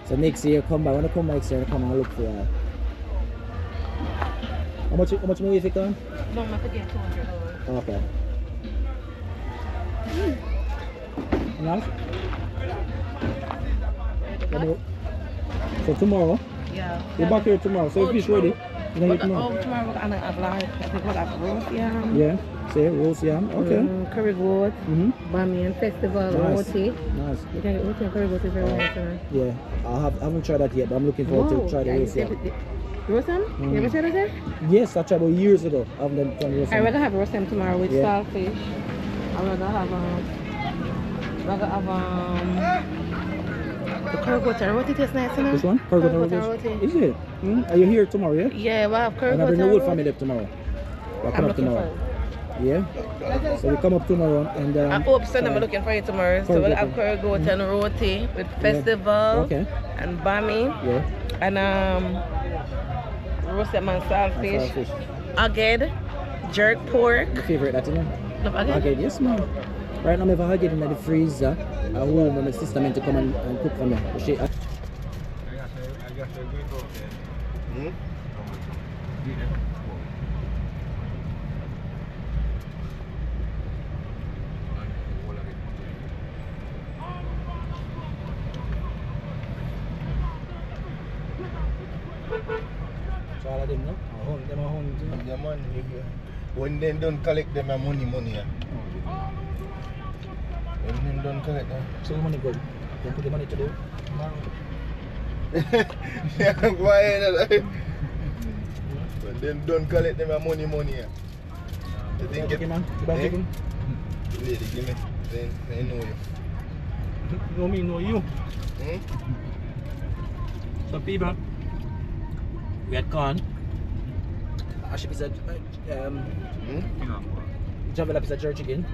so next year come back. When I come back next year, I come and look for her. How much more you think on? No, I'm gonna get $200. Okay. Nice. So tomorrow? Yeah. You're back here tomorrow, so if fish ready, you know tomorrow. Tomorrow we're gonna have like, I think we'll have roast yam. Yeah, say roast yam, okay. Curry goat, Bamiyan festival, roti. Nice. You can get roti and curry goat is very nice. Yeah, I haven't tried that yet, but I'm looking forward to try the roast yam. Roast yam? You ever tried roast yam? Yes, I tried about years ago. I haven't done roast yam. We're gonna have roast yam tomorrow with saltfish. And we're gonna have the curry goat and roti tastes nice, you know? Which one? Curry goat and roti. Is it? Are you here tomorrow, yeah? Yeah, we'll have curry and goat I and bring the whole roti. family up tomorrow. We'll come I'm up looking tomorrow. for Yeah? So we come up tomorrow and I hope Sunday I'm looking for you tomorrow. So we'll have curry goat and roti with festival and bami. Yeah. And roast yam and saltfish. Aged, jerk pork. Your favorite that, you know? Love aged? Aged, yes ma'am. Right now I have aged in the freezer. I home when my sister meant to come and cook for me. So all of them, no? Them are home too. Yeah, man. When they don't collect them money, yeah. When they don't collect them. So the money go. Don't put the money to do tomorrow. Yeah, why? When they don't collect them money, yeah. You think it, man? You buy chicken? Lady, give me. They know you. Know me, know you. Some people, we had corn. Actually, it's a Javel up is a jerk chicken.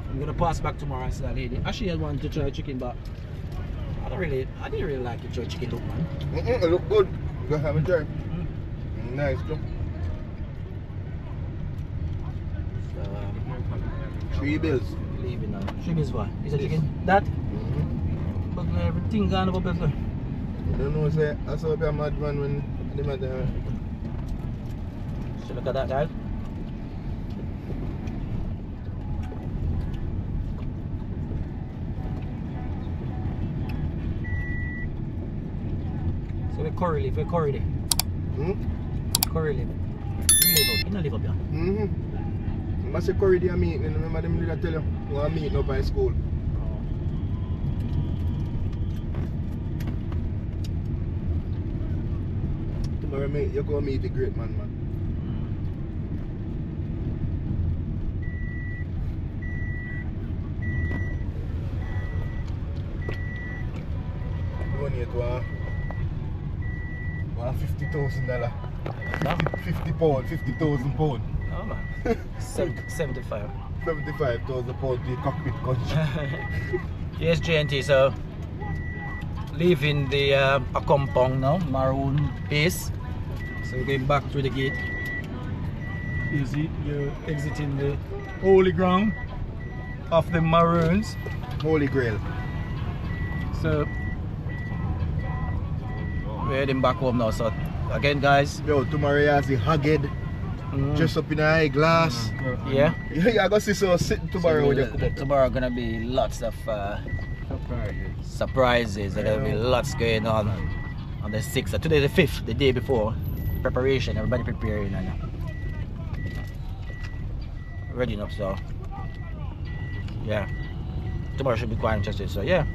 I'm gonna pass back tomorrow and see that lady. Actually, I wanted to try chicken, but I didn't really like the jerk chicken look, man. It look good. Go have a try. Nice, bro. So, $3 bills. Leaving now. 3 bills what? Is a chicken? That? But everything gone over better. I don't know, say, I saw a mad man when they met there. So look at that, guys. So we curry leaf, curry leaf. Curry leaf. You don't live up here. I say curry their meat, and remember them did I tell you, want meat up by school. Tomorrow mate, you go meet the great man. Donate $50,000. 50 pound, 50,000 pound. Oh man. 75. 75,000 pounds to the cockpit country. Yes, JNT, so leaving the a compound now, Maroon base. So we're going back through the gate. You see, you're exiting the holy ground of the Maroons. Holy Grail. So we're heading back home now. So again, guys. Yo, tomorrow you see Haggard. Dress up in an eyeglass. Yeah. Yeah, I got to see so sitting tomorrow So when you come up. tomorrow gonna be lots of surprises. There's gonna be lots going on the 6th. So today the 5th, the day before. Preparation, everybody preparing and ready up. So yeah, tomorrow should be quite interesting. So yeah,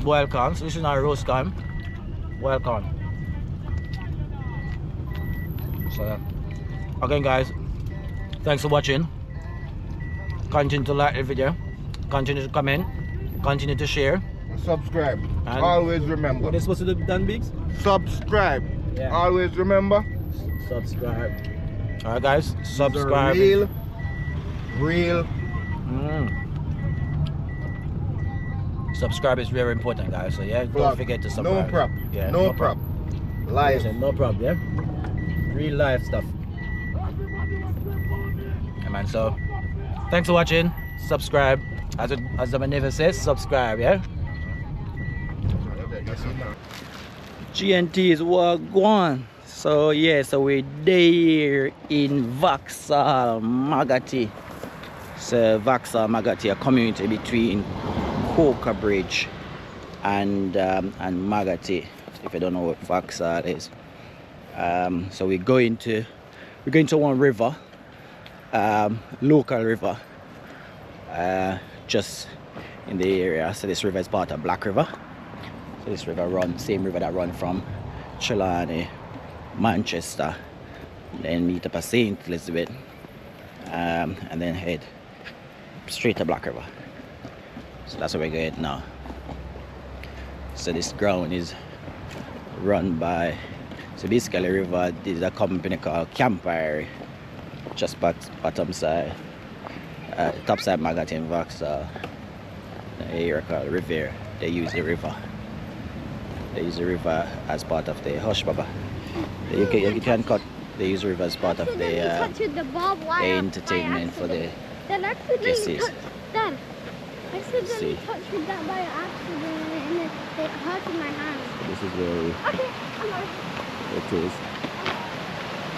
welcome. So this is our roast time. Welcome. So again, guys, thanks for watching. Continue to like the video, continue to comment, continue to share, subscribe, and always remember. What is supposed to be done, Biggs? Subscribe. Yeah. Always remember. Subscribe. Alright, guys, subscribe. Real. Subscribe is very important, guys. So yeah, don't forget to subscribe. No prop. Yeah, no prop. Live. No prop. Yeah. Real life stuff. Yeah, man. So thanks for watching. Subscribe. As the man never says, subscribe. Yeah. GNT is Wagwan. So yeah, so we're there in Vauxhall, Magati. So Vauxhall, Magati, a community between Coca Bridge and Magati. If you don't know what Vauxhall is. So we're going to one river, local river, just in the area. So this river is part of Black River. So this river runs, same river that runs from Trelawney, Manchester, then meet up at St. Elizabeth, and then head straight to Black River. So that's where we're going now. So this ground is run by, so basically the river is a company called Campfire, just bottom side, top side Magati in Vauxhall, an area called Riviera. They use the river. They use the river as part of the hush baba. You can cut. They use the river as part of the entertainment for the guests. Dad, I accidentally touched with that by accident and it hurt in my hand. This is where it is.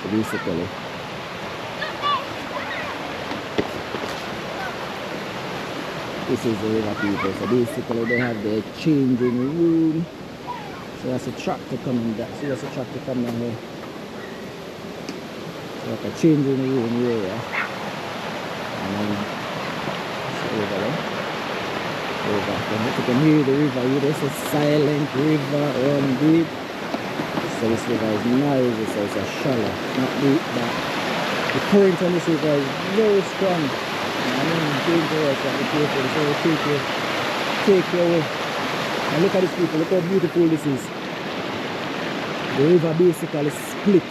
So basically, this is the river people. So basically they have their changing room. So that's a tractor coming down. See, that's a tractor coming down here. So like a changing room area. And then it's over there. Over. Then if you can hear the river, there's a silent river on deep. So this river is noisy, so it's a shallow, not deep, but the current on this river is very strong. I mean, dangerous, so it will take you away. And look at these people, look how beautiful this is. The river basically split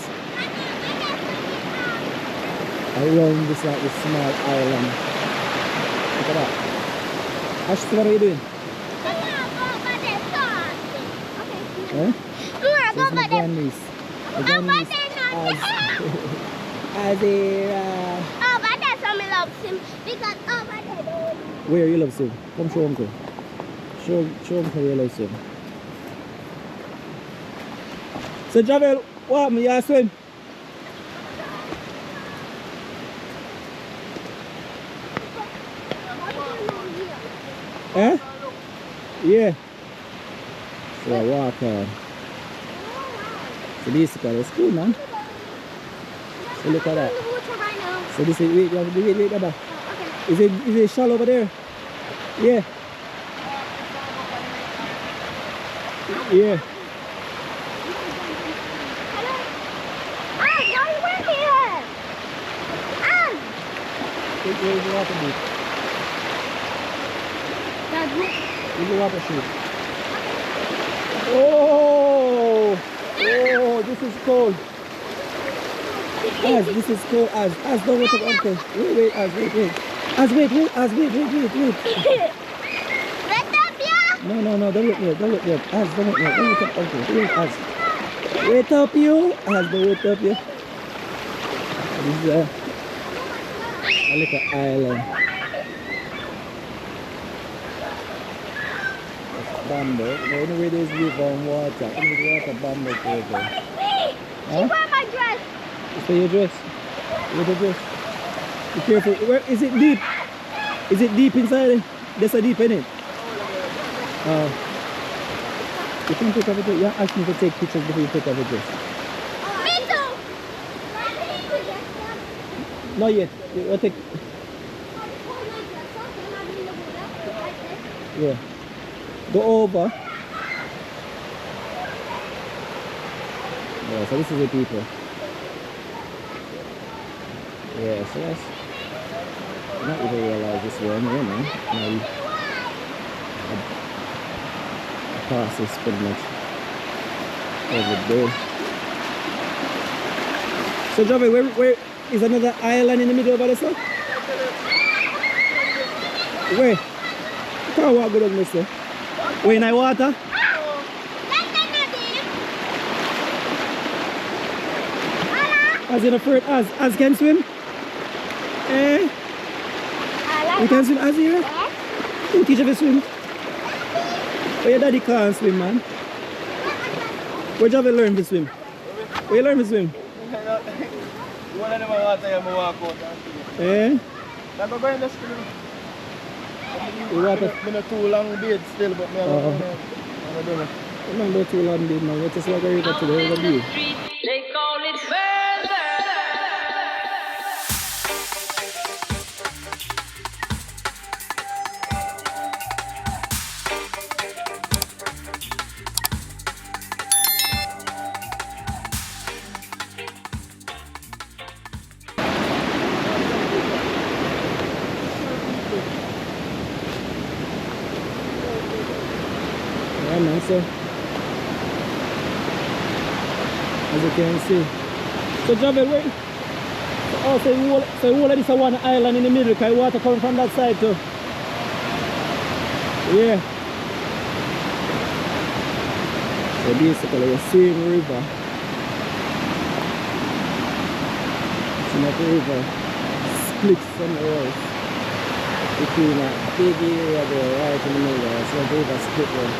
around this like this small island. Look at that. Ash, what are you doing? Huh? So it's my grandniece. My grandniece as a but that's how me love him because over there. where you love him? Come show uncle. Show uncle you love him. So Javel, what happened? You swim? Eh? Yeah. So I walk on. So basically it's cool, man. So look at that. So this is, wait, Baba. Is it shallow over there? Yeah. Yeah. Where's the water boot? Where's the water shoot? Oh, this is cold. As, this is cool. As, don't wait up, uncle. Wait, as, wait. As, wait. Wait up, yeah? No, don't look there. As, don't look there. Don't look up, uncle. Wait, as. Wait up, you. As, don't wait up, you. This is a little island. Bamboo. The only way there's river and water. Only the water bamboo over. She wear my dress. It's for your dress. Little dress. Be careful. Where is it deep? Is it deep inside? There's a deep in it. You can take off your dress. You ask me to take pictures before you take off your dress. Me too. Not yet. You'll take. Yeah. Go over. Yeah, so this is the people. Yeah, so that's not even realize this one, you know. Now I pass this pretty much every day. So Javi, where is another island in the middle of the sun? Where? You can't walk good on this way. Where in the water? As in a bird, as can swim? Eh? You can swim as here? You teach her to swim? Oh, your daddy can't swim, man. Where did you learn to swim? Where you learn to swim? Eh? I'm going to school. I'm not too long beard still, but I'm not too long beard now. Let's just walk over to the river view. They call it further. Yeah, man, so as you can see. So Javel, wait. So all of this is one island in the middle, because water coming from that side too. Yeah. So basically the same river. It's not the river splits somewhere else between a big area there right in the middle. So the river split there.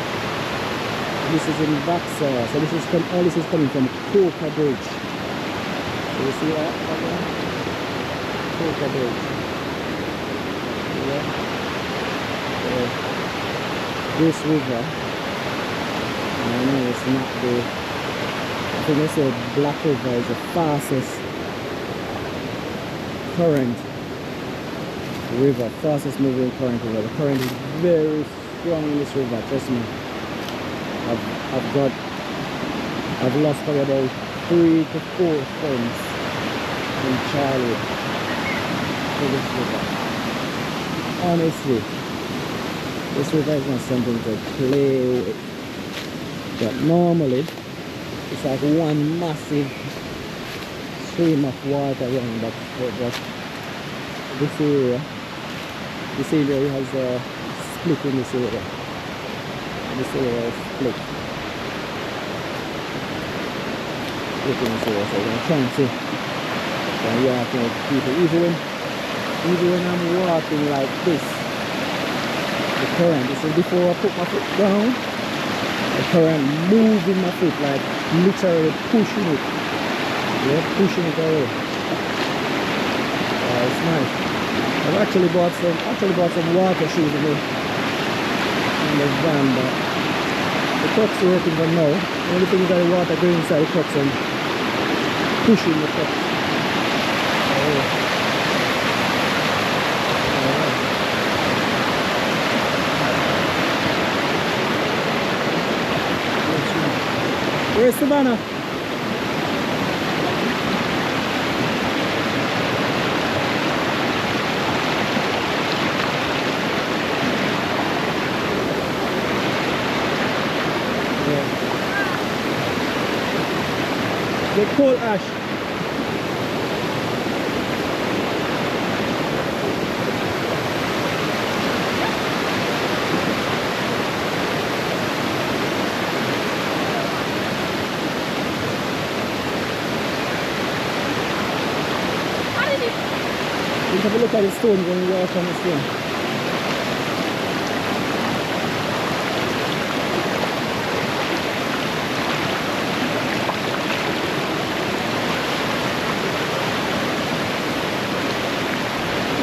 This is in Baxa, so this is all this is coming from Coca Bridge. So you see that? Coca Bridge. Yeah. This river, I know it's not the, I think they say Black River is the fastest current river, fastest moving current river. The current is very strong in this river, trust me. I've lost probably about 3 to 4 friends in Charlie to this river. Honestly, this river is not something to play with. But normally, it's like one massive stream of water running, but this area has a split in this area. This area is split. Split in this area, so I'm trying to walk with people. Even when I'm walking like this, the current, this is before I put my foot down, the current moving my foot, like literally pushing it. Yeah, pushing it away. It's nice. I've actually bought some water shoes in the van, but the truck's working for now. The only thing is that the water going inside the trucks and pushing the truck. Where's Savannah? They call Ash. have a look at the stone when you walk on the stone.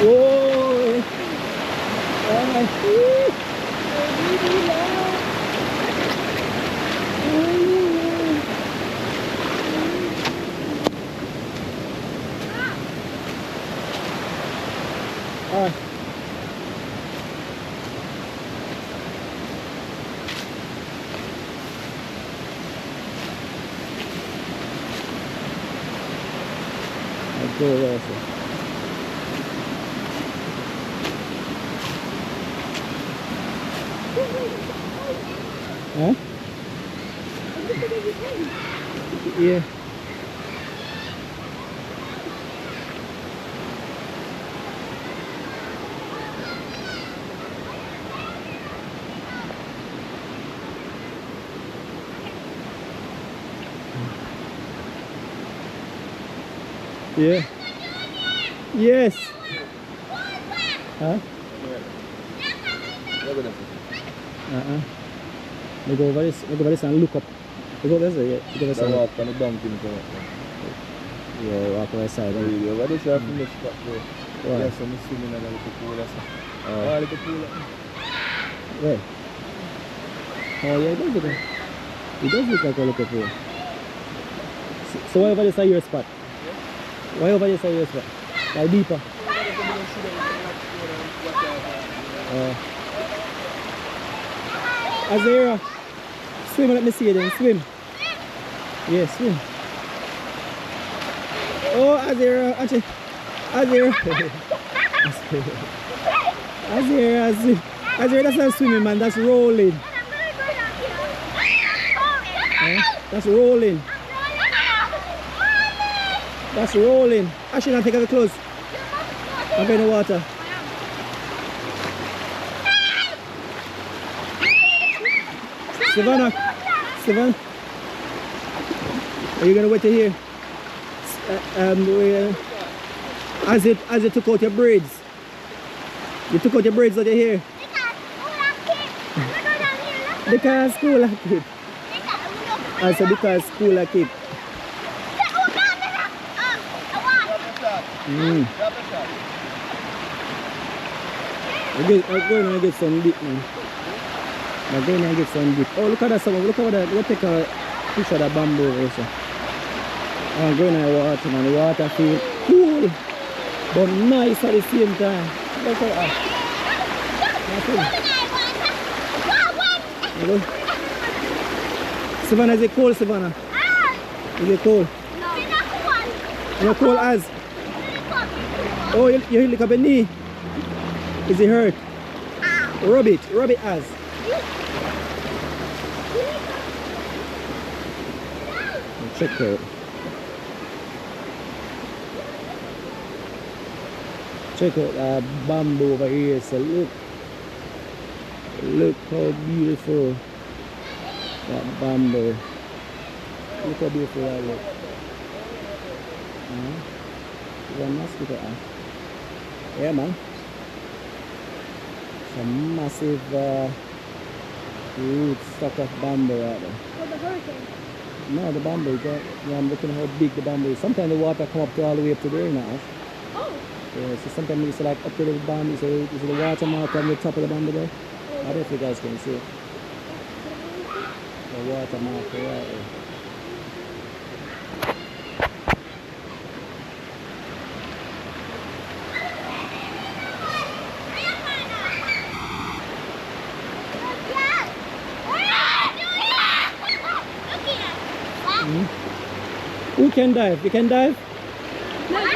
Whoa! Alright. I'll go there also. Huh? Yeah. Yeah. Yes. Huh? We go over this and look up. We go over this, yeah. We go over this and walk on the donkey. yeah, walk over the side. Yeah, what is that from the spot there? What? Yes, I'm swimming in a little pool. Oh. A little pool. Where? Oh yeah, it does look like, it does look like a little pool. So why over this is your spot? Why over this is your spot? Like deeper? Azera, swim, let me see you then, swim. Yeah, swim. Oh, Azera, actually, Azera. Azera, that's not swimming, man, that's rolling. That's rolling. That's rolling. Actually, now take off your clothes. I'm in the water. Savannah, are you gonna wait to hear? As you took out your braids, you took out your braids out of your hair. Because school a kid. I said because school a kid. I'm going to get some dip, man. I'm going to get some dip. Oh, look at that, look over that. We'll take a picture of that bamboo also. I'm going to water, man. The water feels cool, but nice at the same time. Look at that. Savannah, is it cold, Savannah? Is it cold? No. You're cold as? Oh, you look up your knee. Is it hurt? Rub it as. Check it. Check out that bamboo over here. So look how beautiful that bamboo. Look how beautiful that looks. One mosquito. Yeah, man. Some massive root stock of bamboo right there. For the hurricane? No, the bamboo. Yeah, I'm looking how big the bamboo is. Sometimes the water come up to all the way up to there now. Oh. Yeah, so sometimes it's like up to the bamboo. So you see the water mark on the top of the bamboo there. I don't know if you guys can see it. The water mark right there. Who can dive? You can dive? No, we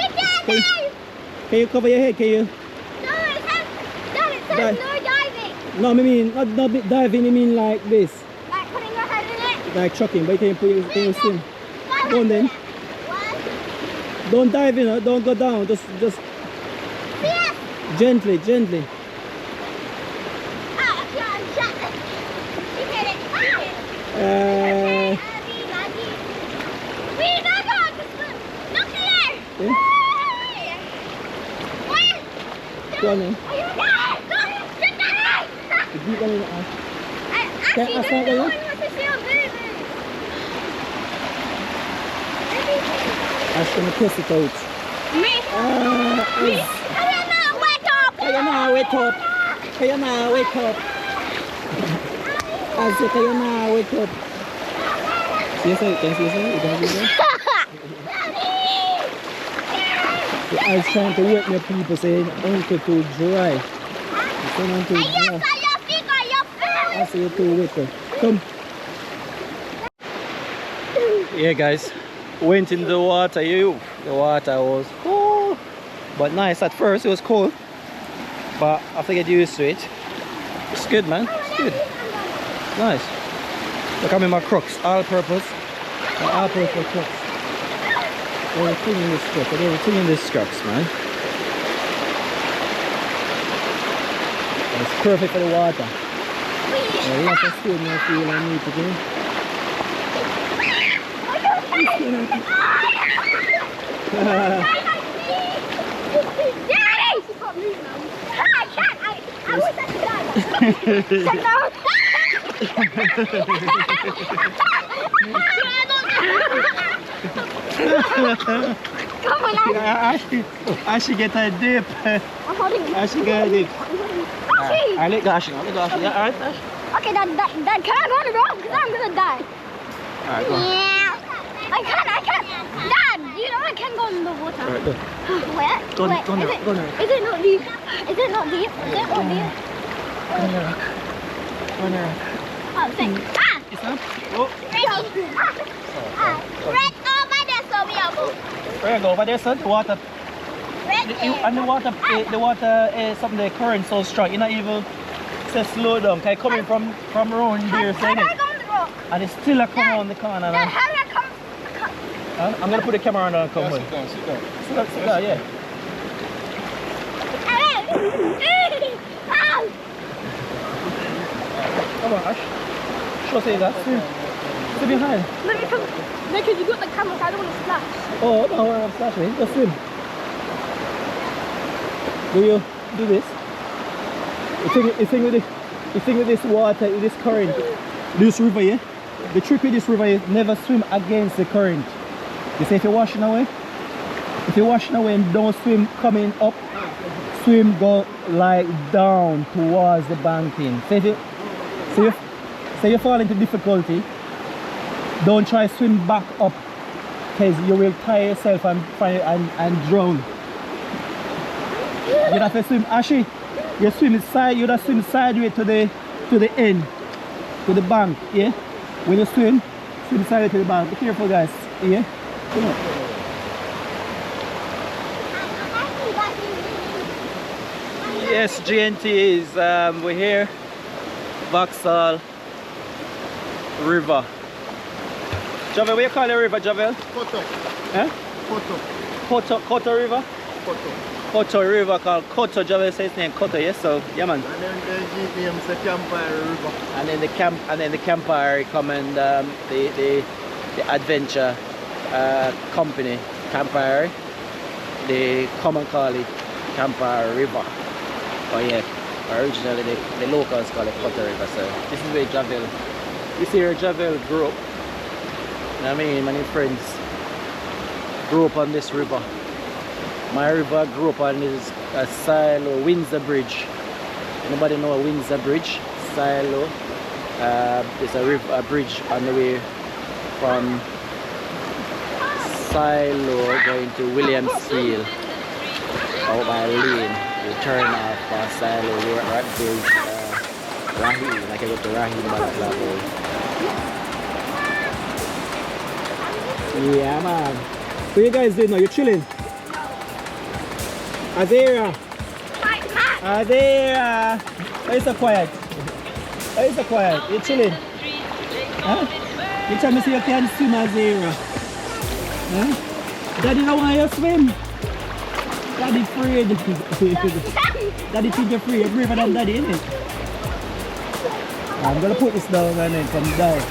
can't dive. Can you cover your head? Can you? No, it says no diving. No, I mean not diving. I mean like this, Like putting your head in it. like chucking. But can you swim? Go on then. What? Don't dive in. Don't go down. Just Yes. gently. Oh, I'm shot. You hit it. down there. Deep down in the ash. Can I start there? Ash gonna kiss it out. Me? Wake up! Kayana, wake up! I said, Kayana, wake up! See yourself? Can you see yourself? You can see yourself? I was trying to wake my people saying, Uncle too dry. You say Uncle dry. I say you're too wet. Come. Yeah guys, went in the water. The water was cold. But nice at first, it was cold. But after I get used to it, it's good man, it's good. Nice. Look, I'm in my Crocs, all-purpose. All-purpose Crocs. Everything in this Crocs, everything in this Crocs, man. And it's perfect for the water. A lot of swimming I feel I need to do. Come on, I should get a dip. I should get a dip. I let go, Ashley. Yeah, alright, Ash. Okay, Dad, can I go on the road? Because I'm gonna die. Alright, go on. Yeah. I can't. Dad, you know I can't go in the water. Alright, go. Where? Go on the rock, go on the rock. Is it not deep? Is it not deep? Go on the rock. Go on the rock. Oh, thanks. It's up. Oh. Red over there, so we are moving. Where go over there, son? The water. And the water is something the current so strong. You're not even say slow down. Cause coming from around here, saying it. And it's still a come around the corner. Dad, how do I come? I'm gonna put the camera on and come with. Sit down, yeah. Come on, Ash. Show say that. Stay behind. Let me come. Because you got the camera, so I don't want to splash. Oh, no, I'm splashing. Just swim. Do you do this? The thing with this water, with this current, this river here, the trick with this river is never swim against the current. You see, if you're washing away and don't swim coming up, swim go like down towards the banking. Say you fall into difficulty, don't try swim back up because you will tire yourself and drown. You have to swim, Ashy. You swim sideways to the end, to the bank, yeah? When you swim sideways to the bank. Be careful guys, yeah? Come on. Yes, GNT is, we're here, Vauxhall River. Javel, what you call the river, Javel? Koto. Eh? Koto River? Koto. Koto River called Koto. Javel says his name Koto, yes, so yeah man. And then the name is the Campfire River. And then the Campfire come and the adventure company Campfire, they come and call it Campfire River. Oh yeah, originally the locals call it Koto River. So this is where Javel, this here Javel grew up. You know what I mean, many friends grew up on this river. My river grew up on this Silo Windsor Bridge. Anybody know Windsor Bridge? Silo. There's a bridge on the way from Silo going to William Seal out by Lane. You turn off by Silo, you're right there, Rahim, like I go to Rahim Balaclavo. Yeah man. What you guys doing now? You're chilling? Adira! Adira! Why are you so quiet? Why are you so quiet? You're chilling? Huh? You trying to see you can swim, Adira? Huh? Daddy don't want you to swim? Daddy afraid. Daddy think you're free. You're braver than Daddy, isn't it? I'm gonna put this down and then come down.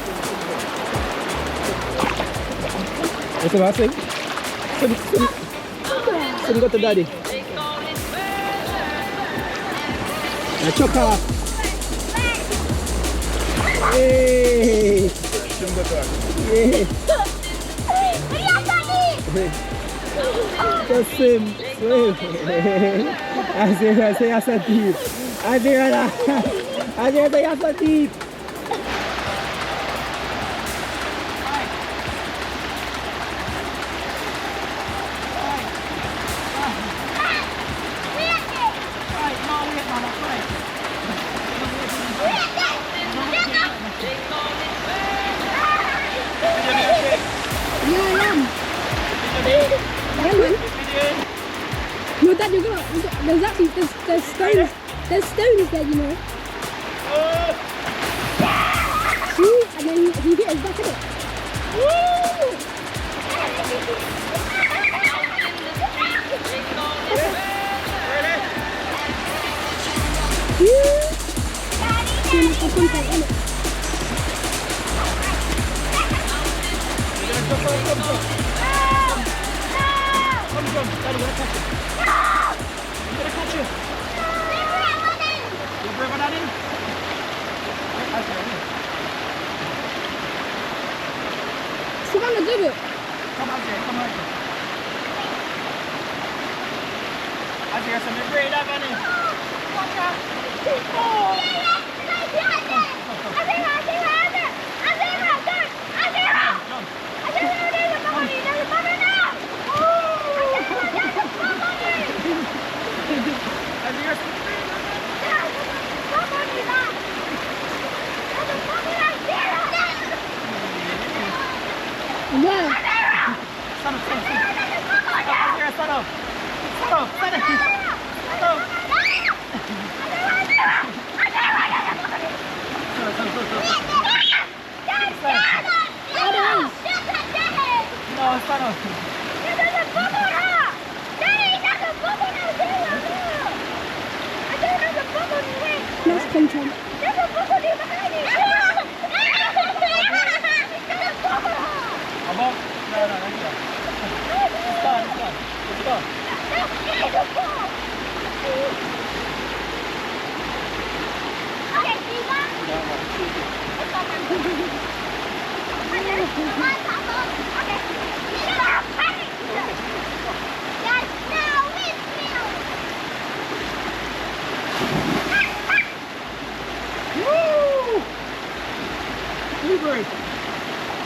What's the last thing? Swim go to Daddy. Chuck off. Hey. Yeah. Just swim. Azira say you're so deep. Azira say you're so deep. No, Dad, you're gonna. There's actually there's stones. There's stones there, you know. See, and then he hit his back in it. Savannah, do it. Come on, Jay, come on. Azir, some great happening. Watch out. Nice content.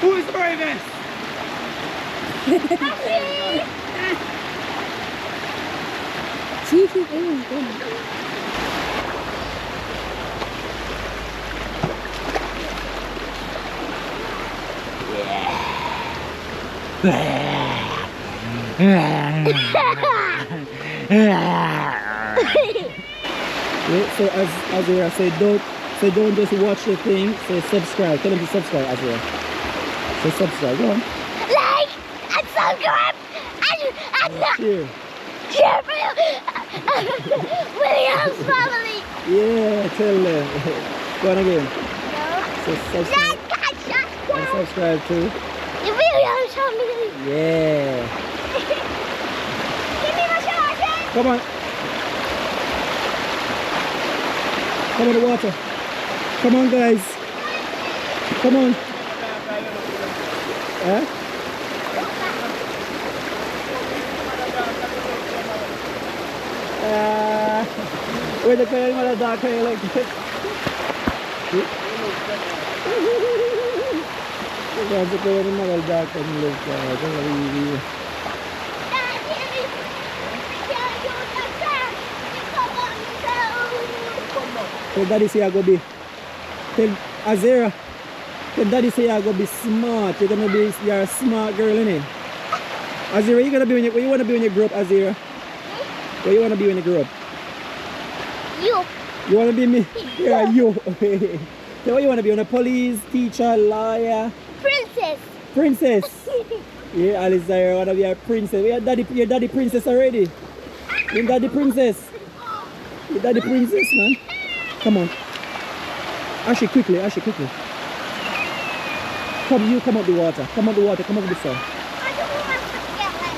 Who is the bravest? See, he's always good. So as Azira said, don't just watch the thing, say subscribe. Tell them to subscribe, Azira. So subscribe, go on. Like and subscribe and Cheer. cheer for Williams family. Yeah, tell them. Go on again. So subscribe. Like and And subscribe to the Williams family. Yeah. Give me my shot, Come on. Come on the water. Come on guys. Come on. Huh? Where the kayo yung malada kayo like this? Kasi kayo yung malada kayo like this. Tell daddy say I go be. Tell Azira. Tell daddy say I go be smart. You're gonna be. You're a smart girl, innit? Azira, you gonna be when you. What you wanna be when you grow up, Azira? What you wanna be when you grow up? You. You wanna be me? Yeah, you. So what you wanna be? On a police, teacher, lawyer? Princess. Princess. Yeah, Alizara wanna be a princess. Your daddy princess already. Your daddy princess. Your daddy princess, man. Come on. Ashley, quickly. Come, you come out the water. Come out the water. Come out the sun. I don't want my foot to get wet.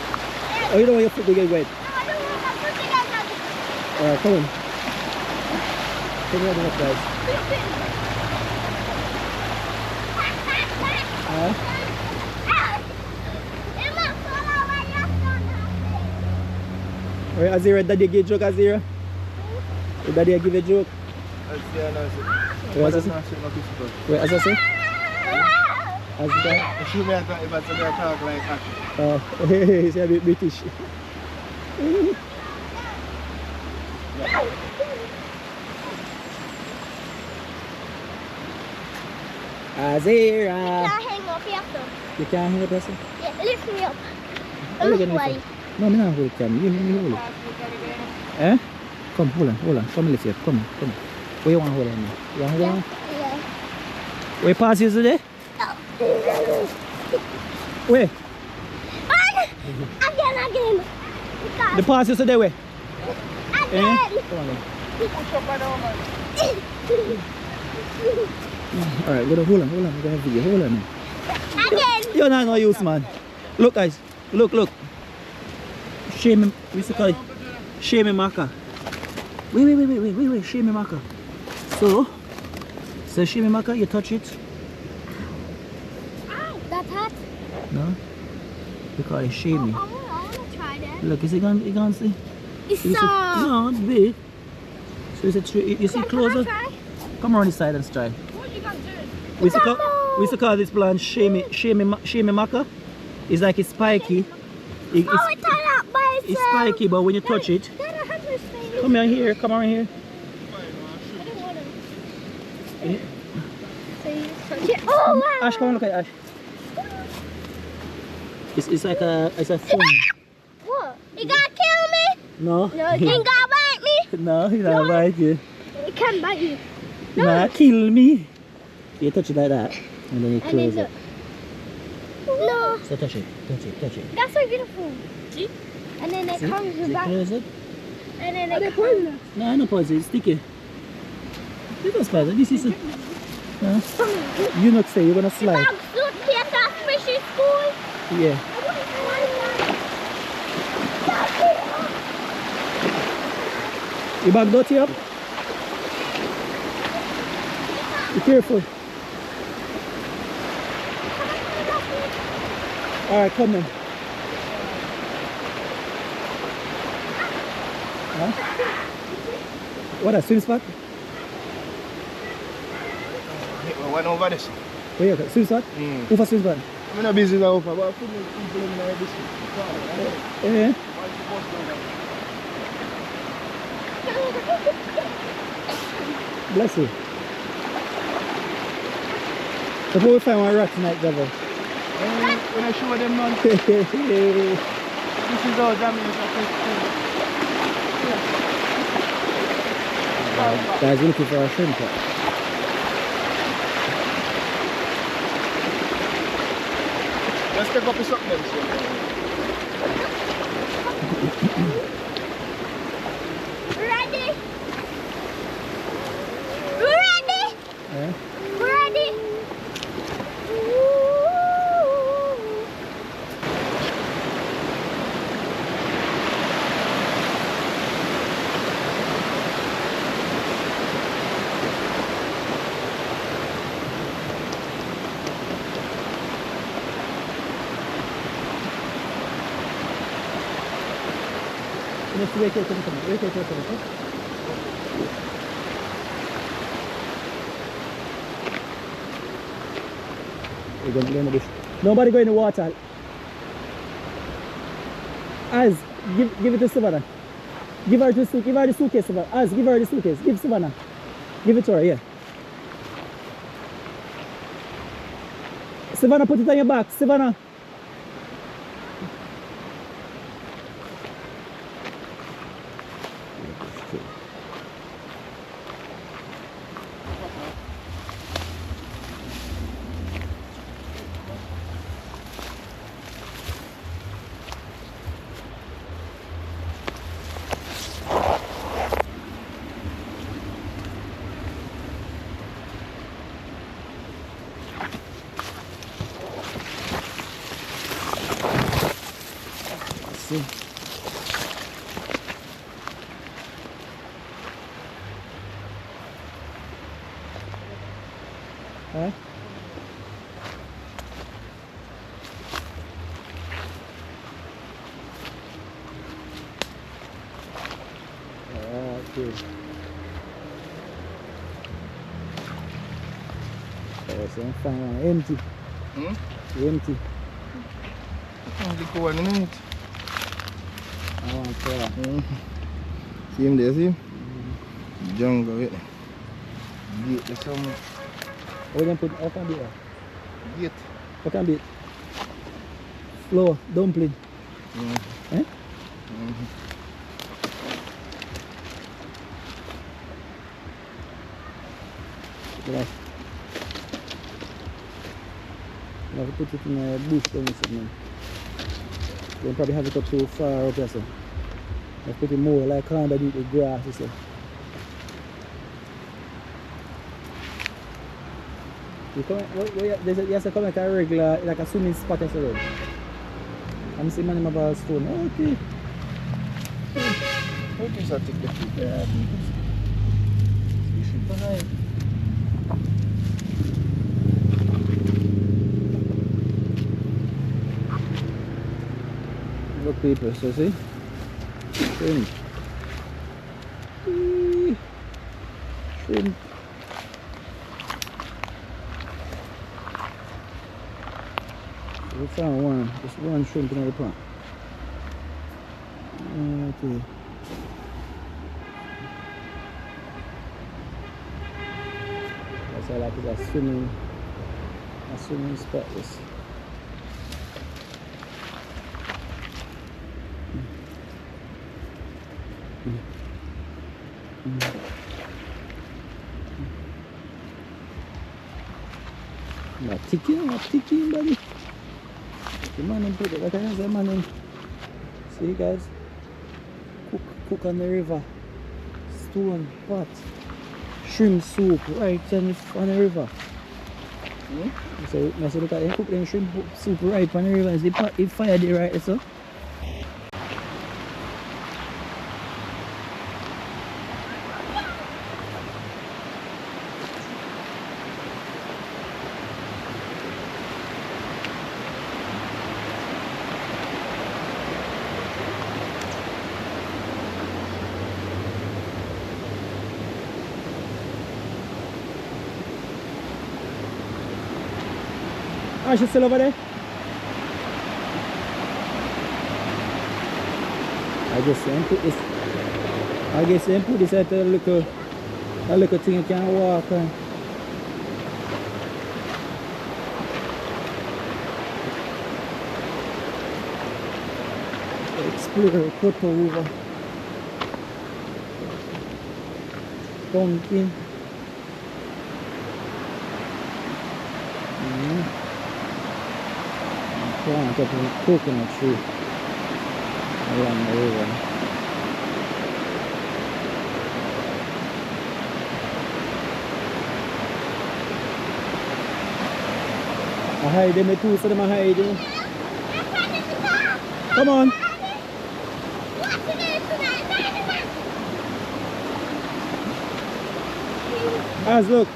Oh, you don't want your foot to get wet. No, I don't want my foot to get wet. Alright, come on. Take it up, guys. Wait, Azira, daddy give a joke, Azira? Did daddy give a joke? Wait, as I say? As that? She may talk like that. Oh, he's a bit British. Azira! You can't hang up here, sir. You can't hang up here, sir? Yeah, lift me up. Oh, look at this. No, I'm not hold it. You hold it. Eh? Come, hold on. Come lift it up. Come. Where you want to hold it? You want to hold it? Yeah. Where pass you today? No. Where? Again. The pass you today, where? Again. Eh? Come on then. Alright, hold on. We're going to have video. Hold on. Again. You're not no use, man. Look, guys. Look. Shame, we used to call it shame marker. Wait, shame marker. So shame marker, you touch it. That's hot. No? We call it shame. I want to try that. Look, is it gonna see? It's You see- soft. No, it's big. So you see closer? Can I try? Come around this side and try. What you gonna do? We used to call this plant shame marker. It's like it's spiky. It turned out by It's itself. spiky, but when you touch it, Dad, I have this thing. come around here. I don't want to. See, oh wow. Ash, come on, look at Ash. It's like a foam. What? You gonna kill me? No. No, you ain't gonna bite me. No, he's not bite you. It can bite you. Nah, kill me. You touch it like that, and then you And then close look. it. No. So touch it. That's so beautiful. See? And then it See? comes See, back. close it. And then it comes. No, no poison. It's sticky. You don't spider. This is a... Huh? You not say you're gonna slide. Dog suitcase at fishy school. Yeah. You bag dirty up? Be careful. Alright, come in. Huh? What a swim spot? We went over this. Where you swim spot? Who for swim spot? I'm not busy now, but I'm people in this. Yeah. Bless you. Before we find one rat tonight, Java. When I show them, man. This is our Jamaica. Guys, we're looking for a shrimp pot. Let's take up a something. Ready? Ready? Yeah. Ready? Let's wait. We're going to go in the bush. Nobody go in the water. Az, give it to Savannah. Give her the suitcase, Savannah. Az, give her the suitcase. Give Savannah. Give it to her, yeah. Savannah, put it on your back. Savannah. See. Okay. So I'm fine. Empty. Empty. Only go 1 minute. I want to. See him there, see him? Jungle with gate there somewhere. What can put up and there? Gate. What can be it? Flour, dumpling. Eh? Right. I'll put it in a bush or something. They'll probably have it up too far up here, so I'll put it more like underneath the grass, so. You come, you have to come like a regular, like a swimming spot or so. I'm seeing man about stone. Okay. Okay, so take the feet. Yeah, behind. Look people, so see? Shrimp. Shrimp. We found one, just one shrimp in the pond. Okay. That's all I like is a swimming spot. This. Not ticking, buddy. The man in put it like I said, man in. See guys, cook on the river, stone pot, shrimp soup right on the river. So I look at them cook them shrimp soup right on the river. Is the pot if fire there right so? Ah, she's still over there? I guess they put this at a little thing you can walk on. Explore, cut over. Pumpkin. Plant up a coconut tree along the river. I hide them too, so them I hide them. Come on. Az, look.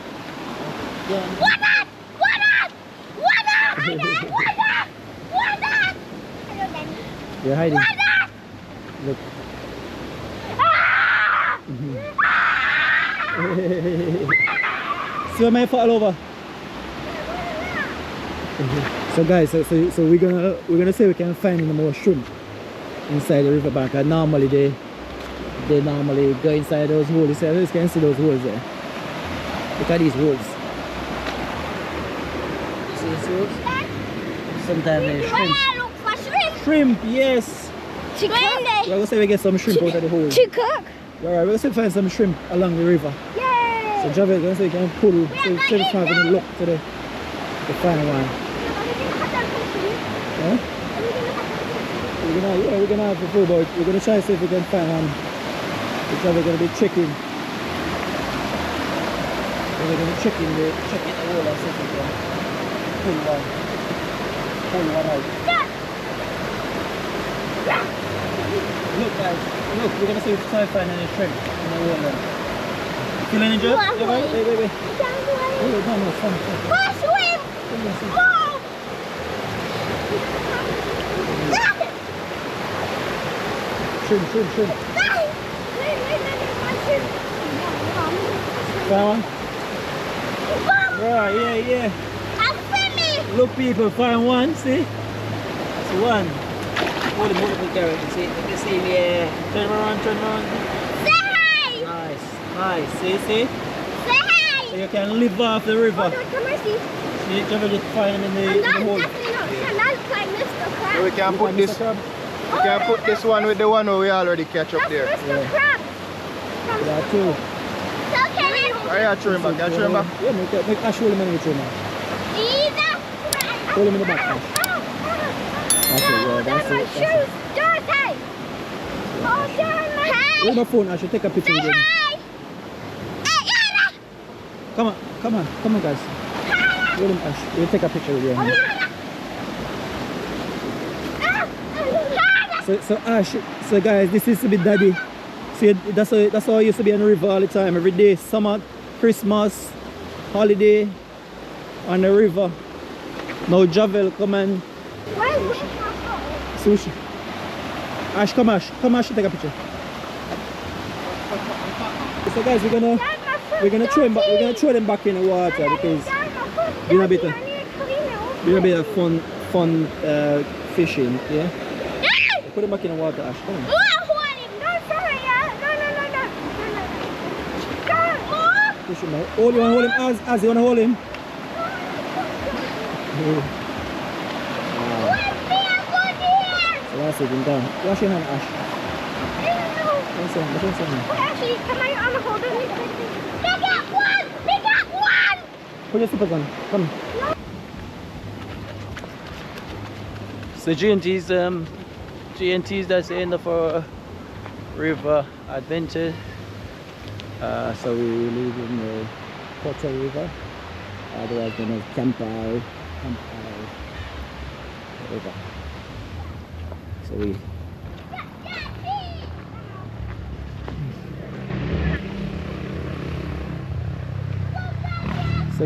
You're hiding. Look. So my fall over. So guys, so we're gonna see if we can find any more shrimp inside the riverbank. And normally they normally go inside those holes. You can see those holes there. Look at these holes. See these holes? Sometimes they shrimp. Shrimp, yes. Chicken. We're going to say we get some shrimp out of the hole. Chicken. Alright, we're going to find some shrimp along the river. Yay. So Javel is going to say we can pull. So Sheriff's not going to look to the final one. Huh? We're going to have to pull, but we're going to try to see if we can find one. Because we're going to be checking. We're going to be checking the hole and see if we can pull one out. Look guys, look, we're gonna see if we try to find any shrimp in the water. Feel any job? Yeah, wait. No, fun. Swim! Shrimp. Find one? Right, yeah. Look, people, find one, see? It's one. Hold the carrot. You see me. Turn around. Say hi! Nice. See? Say hi! So you can live off the river. Oh, no, come and see. So you can just find them in the hole. Definitely not. Yeah. That's like Mr. Crab. So we can put this. We can put this one with the one we already catch up there. That's Mr. Crab. There are two. So can it? Oh yeah, throw him back. Throw him back. Yeah, make Ash hold him in the throw him back. Either. Hold him in the back, Ash. That's it, yeah, that's it. Shoes, dirty. Oh, darn my head. Hold my phone, Ash. Take a picture with him. Come on, guys. Hold him, Ash. We'll take a picture with you. So Ash, so guys, this used to be Daddy. See, that's how I used to be on the river all the time. Every day, summer, Christmas, holiday, on the river. Now Javel come and sushi. Ash, come Ash, take a picture. So guys, we're gonna throw them back. We're gonna throw them back in the water because been a bit of fun fishing. Yeah. Put them back in the water, Ash. Come on. Push him out. Hold, you wanna hold him as you wanna hold him? So that's it, in down. Wash your hand, Ash. Actually, can I hold him? They got one! Put your slippers on. Come. So GNT's that's the end of our river adventure. So we live in the Potter River, otherwise known as Campau River. So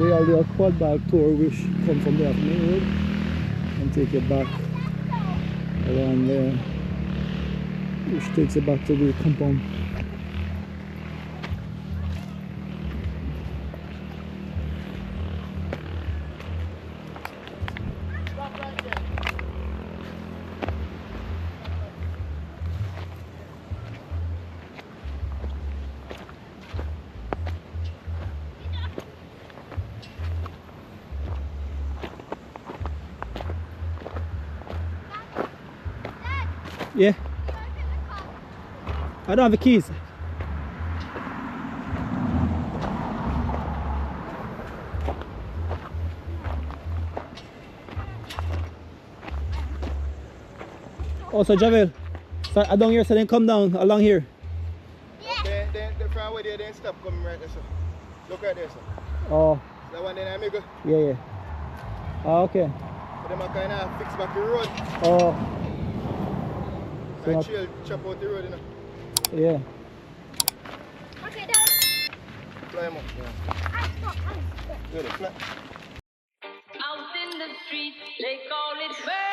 we all do a quad bike tour which come from the main road and take you back around there, which takes you back to the compound. Yeah. I don't have the keys. Also, Javel, so I down here, so then come down along here. Yeah. The front way there, then stop coming right there, sir. Look right there, sir. Oh. That one then, amigo. Yeah. Ah, okay. So them are kind of fix back the road. Oh. And chill, chop out the road, you know. Yeah. Okay, Dad. Climb up. Yeah. Good, flat. Out in the street, they call it bird.